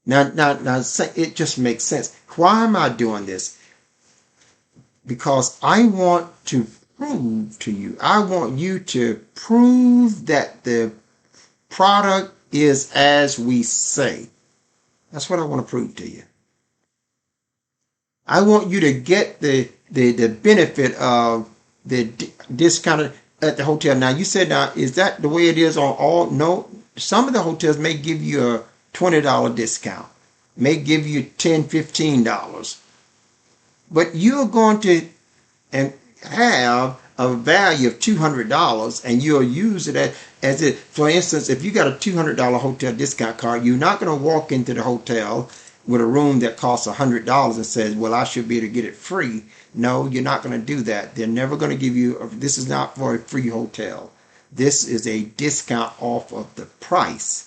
Now, it just makes sense. Why am I doing this? Because I want to prove to you. I want you to prove that the product is as we say. That's what I want to prove to you. I want you to get the benefit of the discount at the hotel. Now, you said, now, is that the way it is on all? No. Some of the hotels may give you a $20 discount, may give you $10, $15. But you're going to have a value of $200, and you'll use it as it. For instance, if you got a $200 hotel discount card, you're not going to walk into the hotel with a room that costs $100 and says, well, I should be able to get it free. No, you're not going to do that. They're never going to give you, this is not for a free hotel. This is a discount off of the price.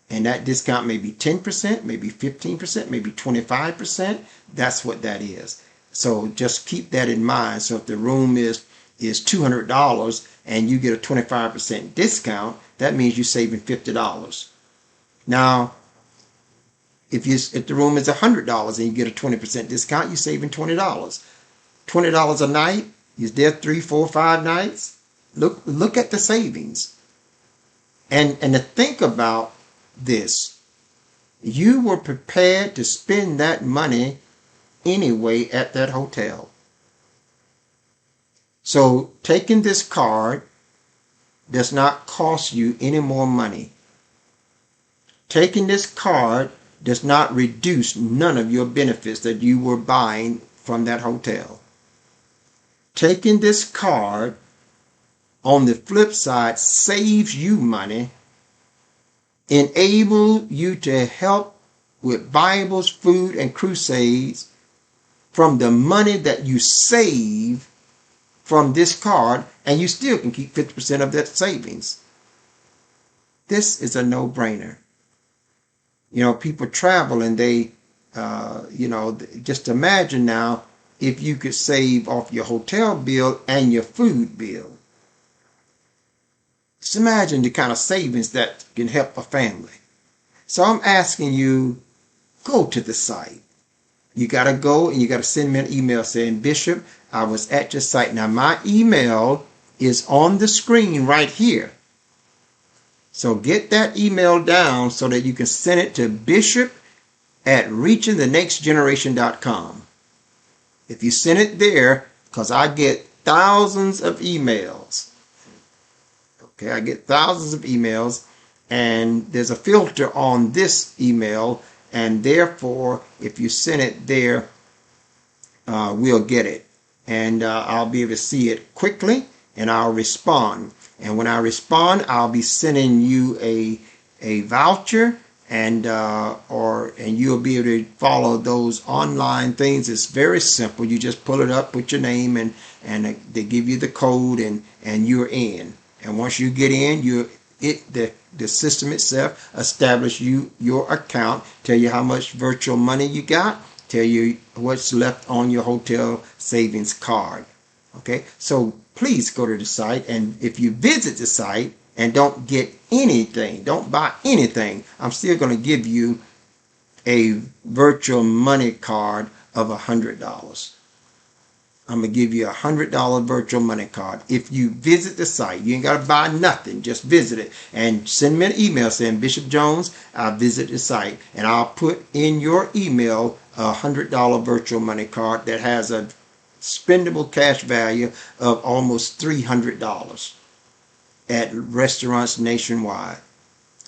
And that discount may be 10%, maybe 15%, maybe 25%. That's what that is. So just keep that in mind. So if the room is $200 and you get a 25% discount, that means you're saving $50. Now, if the room is $100 and you get a 20% discount, you're saving $20. $20 a night, you're there 3, 4, 5 nights. Look at the savings. And to think about this, you were prepared to spend that money anyway at that hotel. So taking this card does not cost you any more money. Taking this card does not reduce none of your benefits that you were buying from that hotel. Taking this card, on the flip side, saves you money enable you to help with Bibles, food, and crusades from the money that you save from this card, and you still can keep 50% of that savings. This is a no-brainer. You know, people travel and they, just imagine now if you could save off your hotel bill and your food bill. Just imagine the kind of savings that can help a family. So I'm asking you, go to the site. You got to go and you got to send me an email saying, Bishop, I was at your site. Now, my email is on the screen right here. So get that email down so that you can send it to bishop@reachingthenextgeneration.com. If you send it there, because I get thousands of emails. Okay, I get thousands of emails, and there's a filter on this email, and therefore, if you send it there, we'll get it. And I'll be able to see it quickly, and I'll respond. And when I respond, I'll be sending you a voucher, and you'll be able to follow those online things. It's very simple. You just pull it up, put your name, and they give you the code, and you're in. And once you get in, the system itself establish your account, tell you how much virtual money you got, tell you what's left on your hotel savings card. Okay, so please go to the site, and if you visit the site and don't get anything, don't buy anything, I'm still going to give you a virtual money card of $100. I'm going to give you a $100 virtual money card. If you visit the site, you ain't got to buy nothing. Just visit it and send me an email saying, Bishop Jones, I visit the site. And I'll put in your email a $100 virtual money card that has a spendable cash value of almost $300 at restaurants nationwide.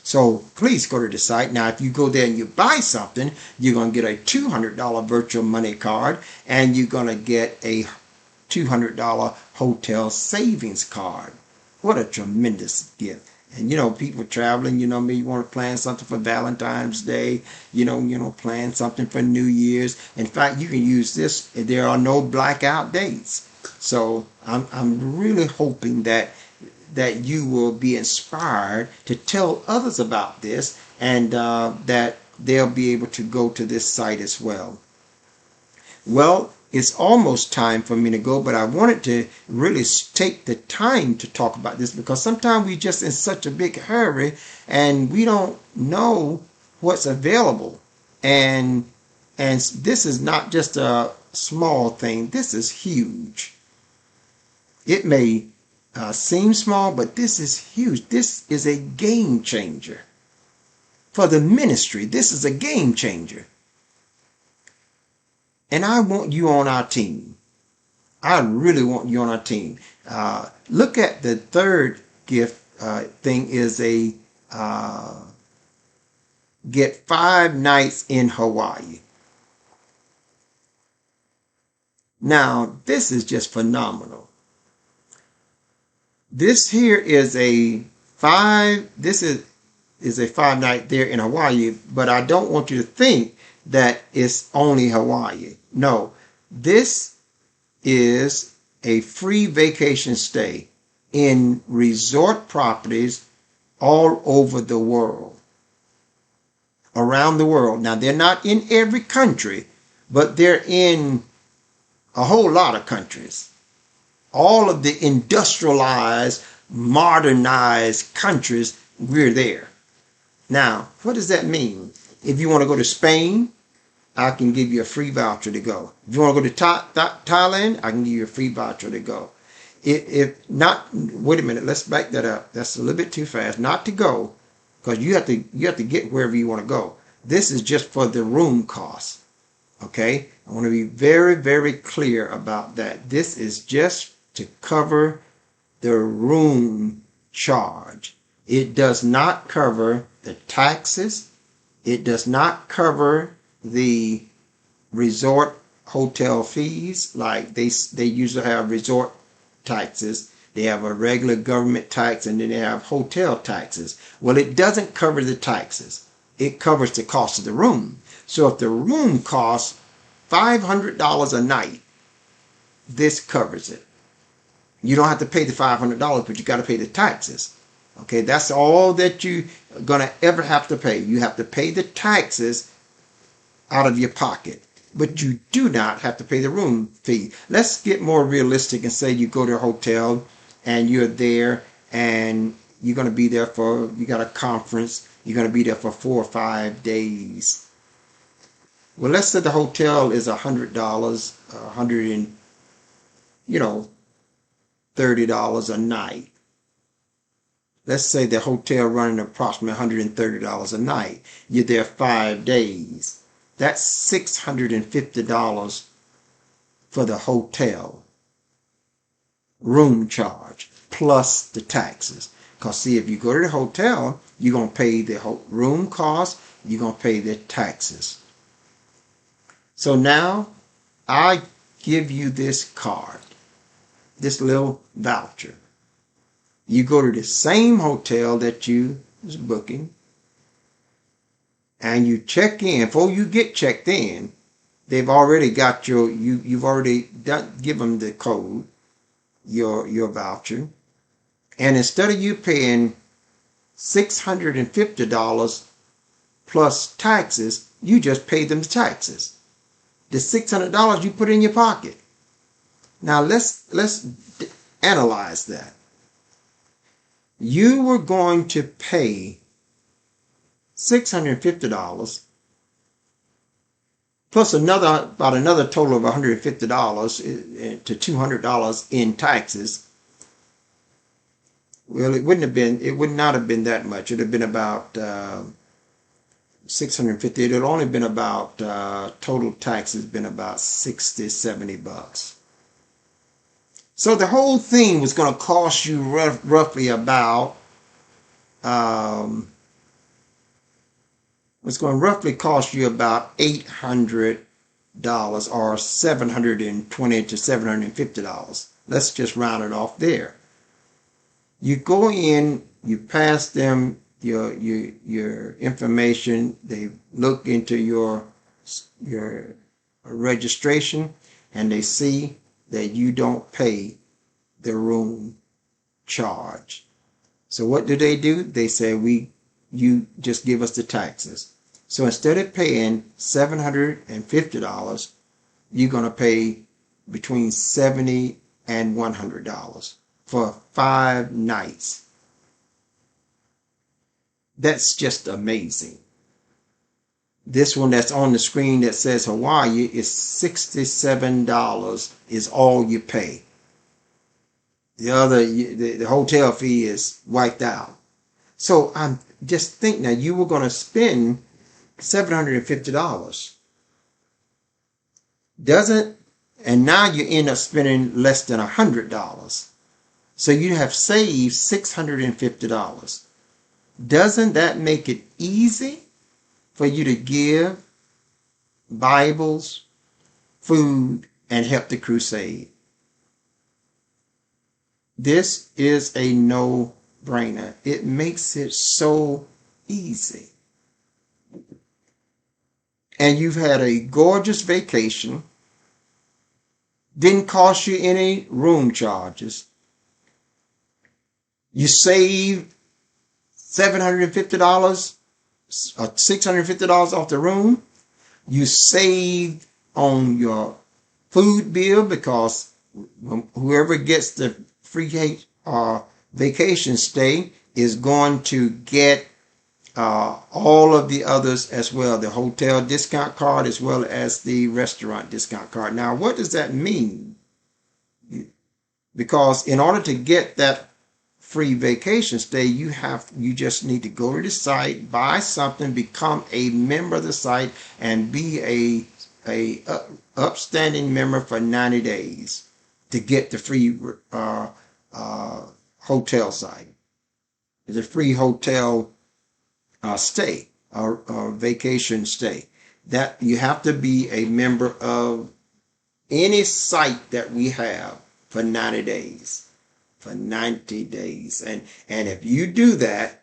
So please go to the site. Now, if you go there and you buy something, you're going to get a $200 virtual money card, and you're going to get a $200 hotel savings card. What a tremendous gift. And, people traveling, you want to plan something for Valentine's Day, plan something for New Year's. In fact, you can use this. There are no blackout dates. So I'm really hoping that you will be inspired to tell others about this, and that they'll be able to go to this site as well. Well, it's almost time for me to go, but I wanted to really take the time to talk about this, because sometimes we're just in such a big hurry and we don't know what's available. And this is not just a small thing. This is huge. It may seem small, but this is huge. This is a game changer for the ministry. This is a game changer. And I want you on our team. I really want you on our team. Look at the third gift thing is a get 5 nights in Hawaii. Now, this is just phenomenal. This here is a 5 night there in Hawaii, but I don't want you to think that it's only Hawaii. No, this is a free vacation stay in resort properties all over the world, around the world. Now, they're not in every country, but they're in a whole lot of countries. All of the industrialized, modernized countries, we're there. Now, what does that mean? If you want to go to Spain, I can give you a free voucher to go. If you want to go to Thailand, I can give you a free voucher to go. If not, wait a minute, let's back that up. That's a little bit too fast. Not to go, because you have to get wherever you want to go. This is just for the room cost. Okay? I want to be very, very clear about that. This is just to cover the room charge. It does not cover the taxes. It does not cover the resort hotel fees. Like they usually have resort taxes, They have a regular government tax, and then they have hotel taxes. Well, it doesn't cover the taxes. It covers the cost of the room. So if the room costs $500 a night, this covers it. You don't have to pay the $500, but you got to pay the taxes. Okay, that's all that you're going to ever have to pay. You have to pay the taxes out of your pocket, but you do not have to pay the room fee. Let's get more realistic and say you go to a hotel and you're there and you're going to be there for, you got a conference, you're going to be there for 4 or 5 days. Well, let's say the hotel is $100, $30 a night. Let's say the hotel running approximately $130 a night. You're there 5 days. That's $650 for the hotel room charge plus the taxes. Because see, if you go to the hotel, you're going to pay the room cost, you're going to pay the taxes. So now I give you this card, this little voucher. You go to the same hotel that you was booking, and you check in. Before you get checked in, they've already got you've already give them the code, your voucher, and instead of you paying $650 plus taxes, you just pay them the taxes. The $600 you put in your pocket. Now let's analyze that. You were going to pay $650 plus about another total of $150 to $200 in taxes. Well, it would not have been that much. It would have been about $650. It would only been about total taxes been about $60-$70. So the whole thing was going to cost you roughly about was going to roughly cost you about $800 or $720 to $750. Let's just round it off there. You go in, you pass them your information. They look into your registration, and they see that you don't pay the room charge. So what do? They say, you just give us the taxes. So instead of paying $750, you're going to pay between $70 and $100 for 5 nights. That's just amazing. This one that's on the screen that says Hawaii is $67 is all you pay. The other, the hotel fee is wiped out. So I'm just thinking now you were going to spend $750. And now you end up spending less than $100. So you have saved $650. Doesn't that make it easy for you to give Bibles, food, and help the crusade? This is a no-brainer. It makes it so easy. And you've had a gorgeous vacation. Didn't cost you any room charges. You saved $750 or $650 off the room. You saved on your food bill because whoever gets the free vacation stay is going to get all of the others as well, the hotel discount card as well as the restaurant discount card. Now, what does that mean? Because in order to get that free vacation stay, you just need to go to the site, buy something, become a member of the site, and be a upstanding member for 90 days to get the free hotel site. It's a free hotel stay or vacation stay. That you have to be a member of any site that we have for 90 days. for 90 days. And if you do that,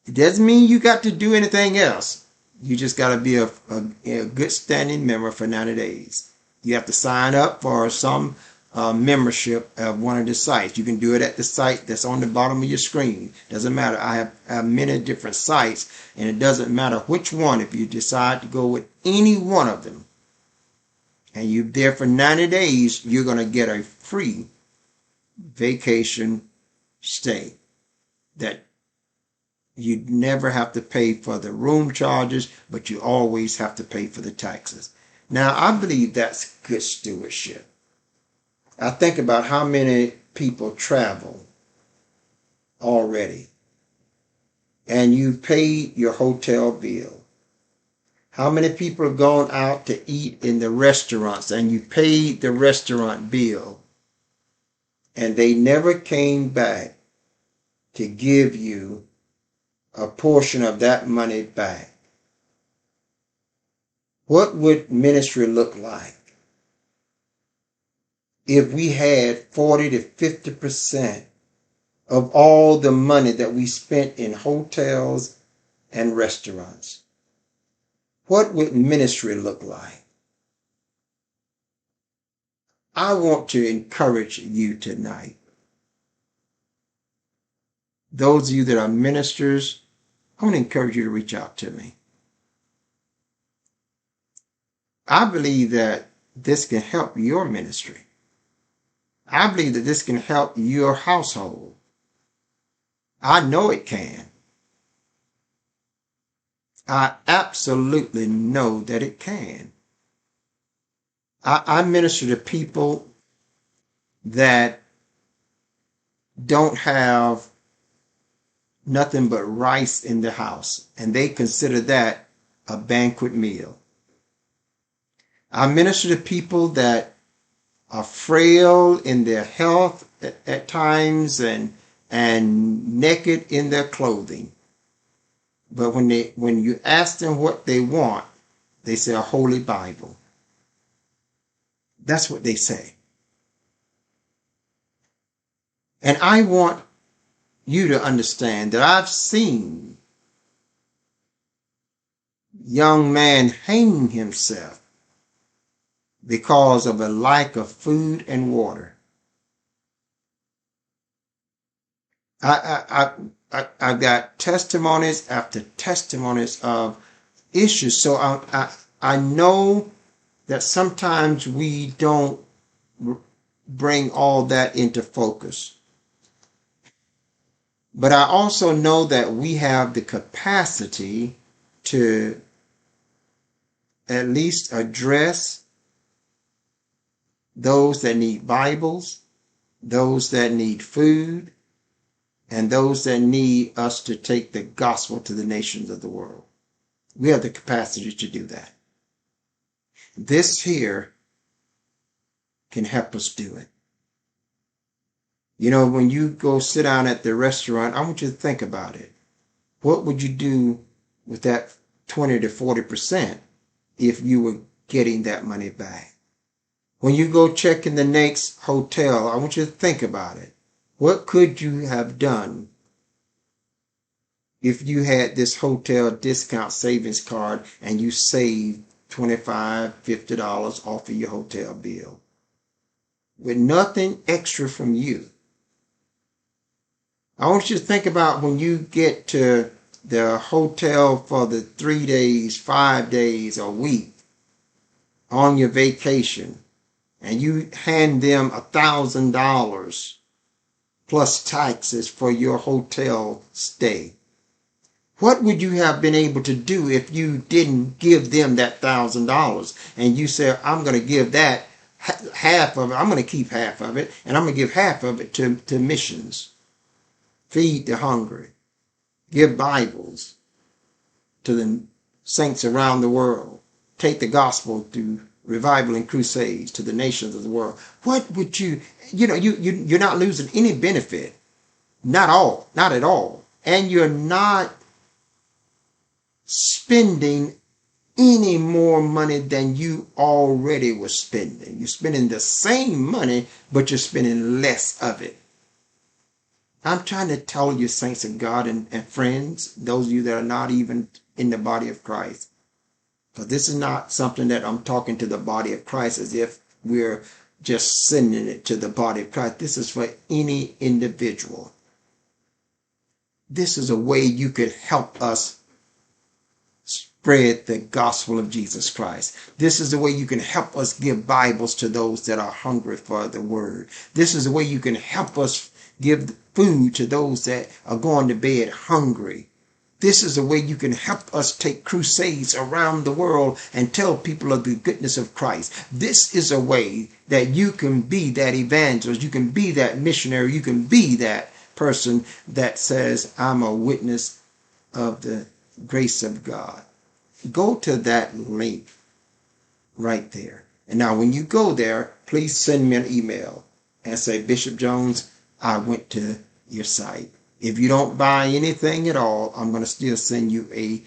it doesn't mean you got to do anything else. You just got to be a good standing member for 90 days. You have to sign up for some membership of one of the sites. You can do it at the site that's on the bottom of your screen. Doesn't matter. I have many different sites, and it doesn't matter which one. If you decide to go with any one of them, and you're there for 90 days, you're going to get a free vacation stay that you never have to pay for the room charges, but you always have to pay for the taxes. Now, I believe that's good stewardship. I think about how many people travel already, and you paid your hotel bill. How many people have gone out to eat in the restaurants, and you paid the restaurant bill, and they never came back to give you a portion of that money back? What would ministry look like if we had 40 to 50% of all the money that we spent in hotels and restaurants? What would ministry look like? I want to encourage you tonight. Those of you that are ministers, I want to encourage you to reach out to me. I believe that this can help your ministry. I believe that this can help your household. I know it can. I absolutely know that it can. I minister to people that don't have nothing but rice in the house, and they consider that a banquet meal. I minister to people that are frail in their health at times and naked in their clothing. But when you ask them what they want, they say a holy Bible. That's what they say. And I want you to understand that I've seen young man hang himself because of a lack of food and water. I've got testimonies after testimonies of issues. So I know that sometimes we don't bring all that into focus. But I also know that we have the capacity to at least address those that need Bibles, those that need food, and those that need us to take the gospel to the nations of the world. We have the capacity to do that. This here can help us do it. You know, when you go sit down at the restaurant, I want you to think about it. What would you do with that 20 to 40% if you were getting that money back? When you go check in the next hotel, I want you to think about it. What could you have done if you had this hotel discount savings card and you saved $25, $50 off of your hotel bill with nothing extra from you? I want you to think about when you get to the hotel for the 3 days, 5 days, a week on your vacation, and you hand them $1,000 plus taxes for your hotel stay. What would you have been able to do if you didn't give them that $1,000 and you said, I'm going to give that half of it, I'm going to keep half of it, and I'm going to give half of it to missions. Feed the hungry. Give Bibles to the saints around the world. Take the gospel to revival and crusades to the nations of the world. What would you're not losing any benefit. Not at all. And you're not spending any more money than you already were spending. You're spending the same money, but you're spending less of it. I'm trying to tell you, saints of God and friends, those of you that are not even in the body of Christ, because this is not something that I'm talking to the body of Christ as if we're just sending it to the body of Christ. This is for any individual. This is a way you could help us spread the gospel of Jesus Christ. This is the way you can help us give Bibles to those that are hungry for the word. This is the way you can help us give food to those that are going to bed hungry. This is the way you can help us take crusades around the world and tell people of the goodness of Christ. This is a way that you can be that evangelist. You can be that missionary. You can be that person that says, I'm a witness of the grace of God. Go to that link right there. And now when you go there, please send me an email and say, Bishop Jones, I went to your site. If you don't buy anything at all, I'm going to still send you a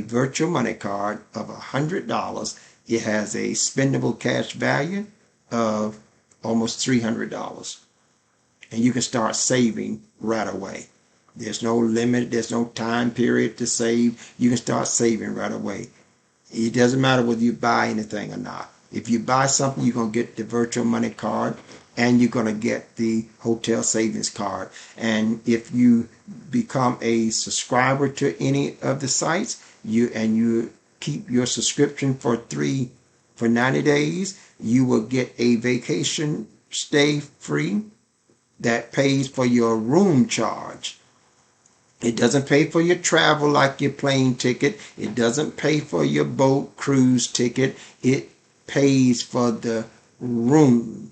virtual money card of $100. It has a spendable cash value of almost $300. And you can start saving right away. There's no limit. There's no time period to save. You can start saving right away. It doesn't matter whether you buy anything or not. If you buy something, you're going to get the virtual money card and you're going to get the hotel savings card. And if you become a subscriber to any of the sites, you keep your subscription for 90 days, you will get a vacation stay free that pays for your room charge. It doesn't pay for your travel like your plane ticket. It doesn't pay for your boat cruise ticket. It pays for the room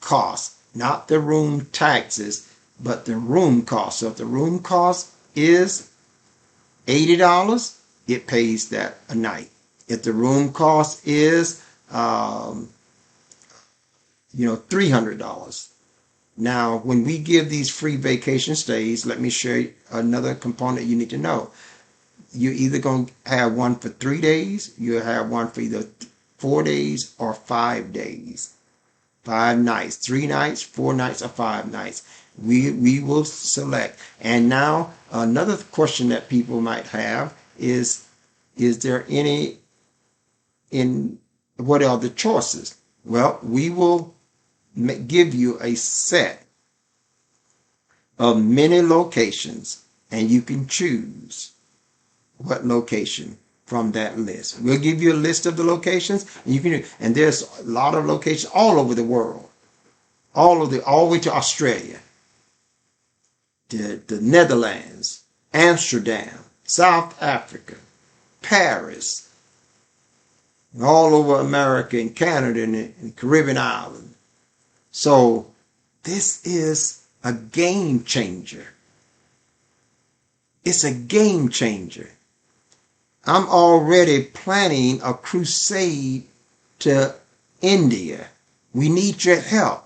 cost, not the room taxes, but the room cost. So if the room cost is $80, it pays that a night. If the room cost is, $300. Now, when we give these free vacation stays, let me show you another component you need to know. You're either going to have one for 3 days, you'll have one for either 4 days or 5 days. 5 nights, 3 nights, 4 nights, or 5 nights. We will select. And now, another question that people might have is there any what are the choices? Well, we will give you a set of many locations, and you can choose what location from that list. We'll give you a list of the locations, and there's a lot of locations all over the world, all the way to Australia, the Netherlands, Amsterdam, South Africa, Paris, all over America and Canada and Caribbean islands. So this is a game changer. It's a game changer. I'm already planning a crusade to India. We need your help.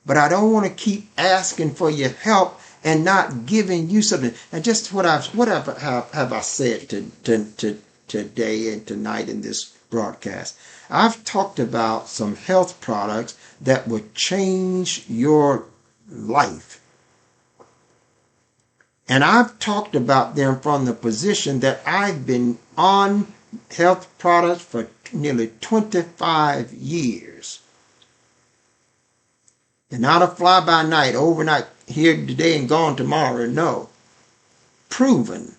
But I don't want to keep asking for your help and not giving you something. And just what have I said today and tonight in this broadcast? I've talked about some health products that would change your life. And I've talked about them from the position that I've been on health products for nearly 25 years. And not a fly-by-night, overnight, here today and gone tomorrow. No. Proven.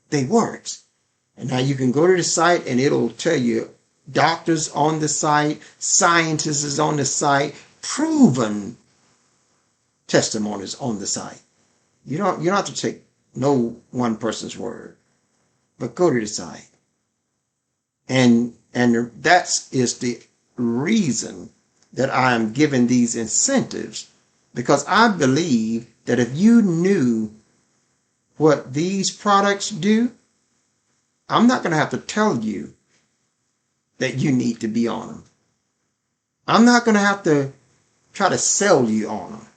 They work. And now you can go to the site and it'll tell you doctors on the site, scientists is on the site, proven testimonies on the site. You don't have to take no one person's word, but go to the site. And that is the reason that I am giving these incentives, because I believe that if you knew what these products do, I'm not going to have to tell you that you need to be on them. I'm not going to have to try to sell you on them.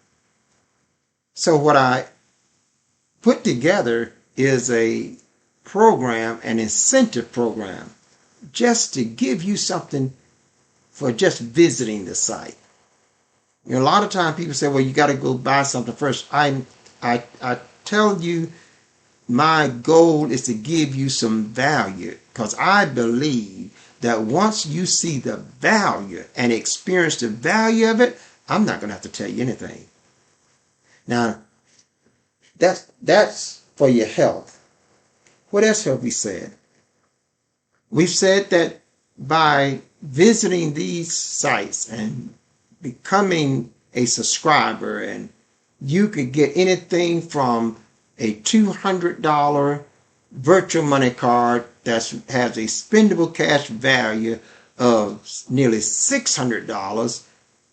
So what I put together is a program, an incentive program, just to give you something for just visiting the site. You know, a lot of times people say, well, you got to go buy something first. I tell you, my goal is to give you some value, because I believe that once you see the value and experience the value of it, I'm not going to have to tell you anything. Now, that's for your health. What else have we said? We've said that by visiting these sites and becoming a subscriber, and you could get anything from a $200 virtual money card that has a spendable cash value of nearly $600.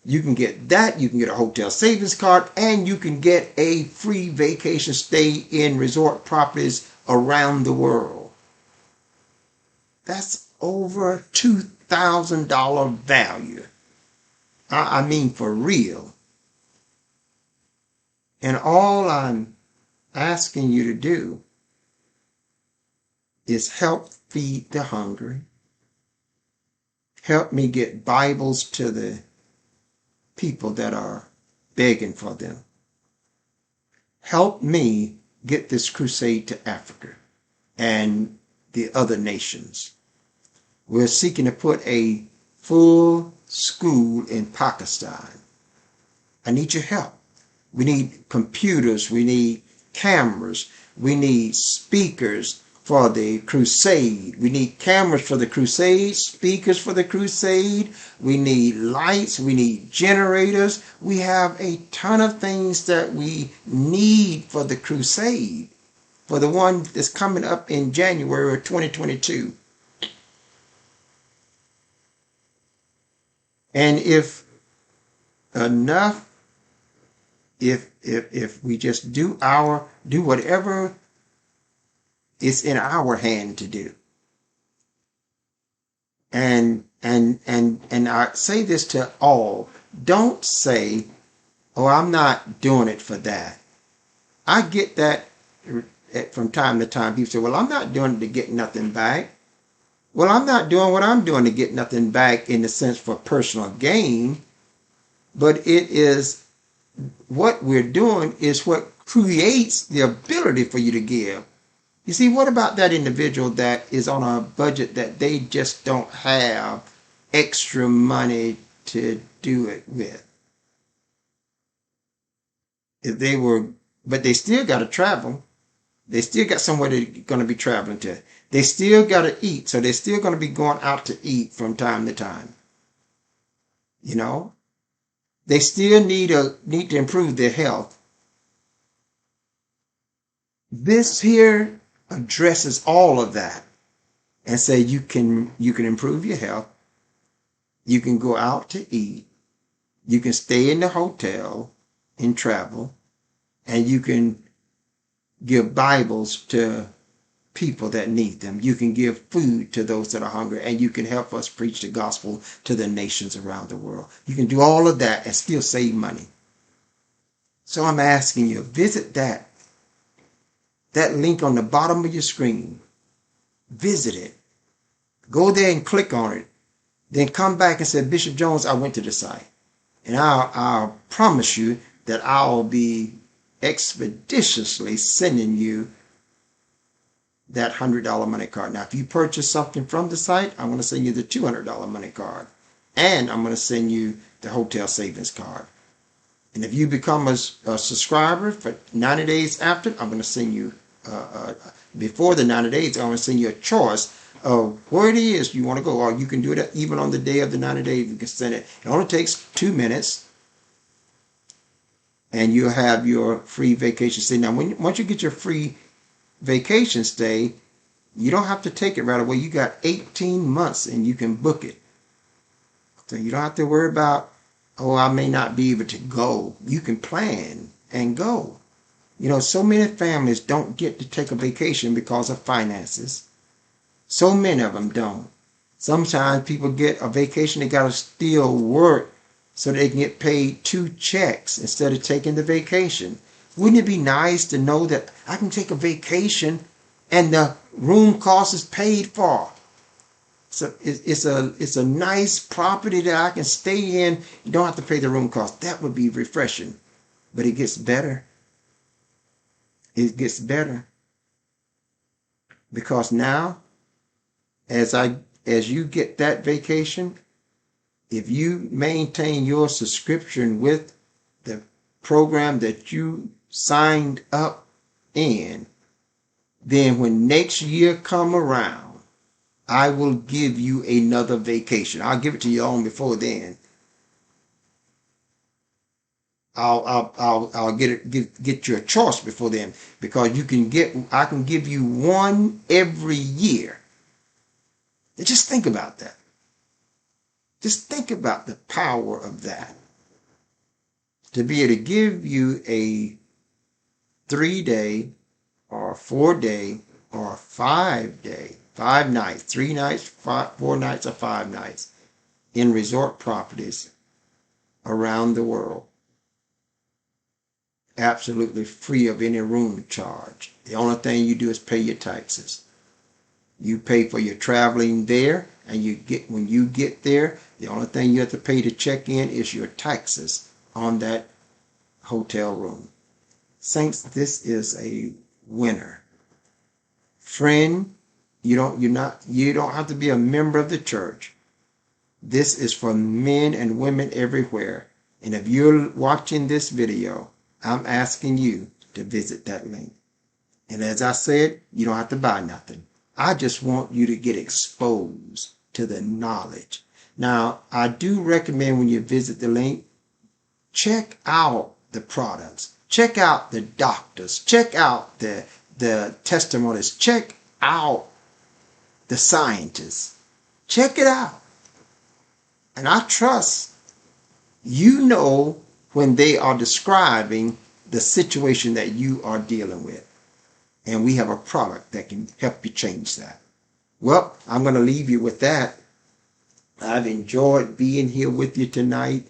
You can get that. You can get a hotel savings card, and you can get a free vacation stay in resort properties around the world. That's over $2,000 value. I mean, for real. And all I'm asking you to do is help feed the hungry. Help me get Bibles to the people that are begging for them. Help me get this crusade to Africa and the other nations. We're seeking to put a full school in Pakistan. I need your help. We need computers. We need cameras. We need speakers for the crusade. We need cameras for the crusade, speakers for the crusade. We need lights. We need generators. We have a ton of things that we need for the crusade, for the one that's coming up in January of 2022. And if enough, if we just do whatever is in our hand to do. And I say this to all. Don't say, oh, I'm not doing it for that. I get that from time to time. People say, well, I'm not doing it to get nothing back. Well, I'm not doing what I'm doing to get nothing back in the sense for personal gain, but it is what we're doing is what creates the ability for you to give. You see, what about that individual that is on a budget that they just don't have extra money to do it with? But they still got to travel. They still got somewhere they're going to be traveling to. They still got to eat, so they're still going to be going out to eat from time to time. You know, they still need to improve their health. This here addresses all of that and say you can improve your health. You can go out to eat. You can stay in the hotel and travel, and you can give Bibles to people that need them. You can give food to those that are hungry, and you can help us preach the gospel to the nations around the world. You can do all of that and still save money. So I'm asking you, visit that link on the bottom of your screen. Visit it. Go there and click on it. Then come back and say, Bishop Jones, I went to the site. And I'll promise you that I'll be expeditiously sending you that $100 money card. Now, if you purchase something from the site, I'm going to send you the $200 money card. And I'm going to send you the hotel savings card. And if you become a subscriber for 90 days after, I'm going to send you, before the 90 days, I'm going to send you a choice of where it is you want to go. Or you can do it even on the day of the 90 days. You can send it. It only takes 2 minutes. And you'll have your free vacation stay. Now, once you get your free vacation stay, you don't have to take it right away. You got 18 months and you can book it. So you don't have to worry about, oh, I may not be able to go. You can plan and go. You know, so many families don't get to take a vacation because of finances. So many of them don't. Sometimes people get a vacation, they got to still work so they can get paid 2 checks instead of taking the vacation. Wouldn't it be nice to know that I can take a vacation and the room cost is paid for? So it's a nice property that I can stay in. You don't have to pay the room cost. That would be refreshing. But it gets better. It gets better. Because now, as you get that vacation, if you maintain your subscription with the program that you signed up in, then when next year come around, I will give you another vacation. I'll give it to you on before then. I'll get you a choice before then, because I can give you one every year. And just think about that. Just think about the power of that. To be able to give you a 3-day or 4-day or 5-day, 5 nights, 3 nights, 4 nights, or 5 nights in resort properties around the world. Absolutely free of any room charge. The only thing you do is pay your taxes. You pay for your traveling there, and when you get there, the only thing you have to pay to check in is your taxes on that hotel room. Saints, this is a winner. Friend, you don't have to be a member of the church. This is for men and women everywhere. And if you're watching this video, I'm asking you to visit that link. And as I said, you don't have to buy nothing. I just want you to get exposed to the knowledge. Now, I do recommend when you visit the link, check out the products. Check out the doctors. Check out the testimonies. Check out the scientists. Check it out. And I trust you know when they are describing the situation that you are dealing with. And we have a product that can help you change that. Well, I'm going to leave you with that. I've enjoyed being here with you tonight,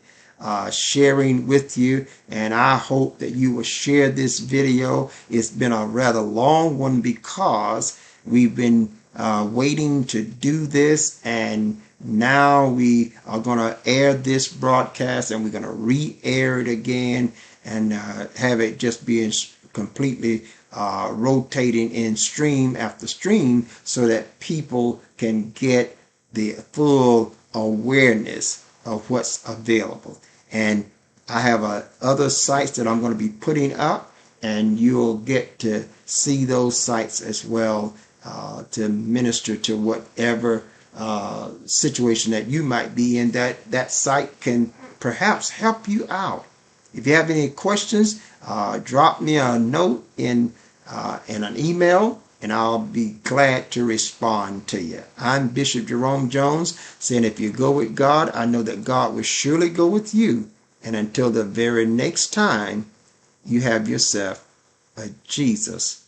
sharing with you, and I hope that you will share this video. It's been a rather long one because we've been waiting to do this, and now we are going to air this broadcast, and we're going to re-air it again and have it just being completely rotating in stream after stream, so that people can get the full awareness of what's available. And I have other sites that I'm going to be putting up, and you'll get to see those sites as well, to minister to whatever situation that you might be in. That site can perhaps help you out. If you have any questions, drop me a note in an email, and I'll be glad to respond to you. I'm Bishop Jerome Jones, saying if you go with God, I know that God will surely go with you. And until the very next time, you have yourself a Jesus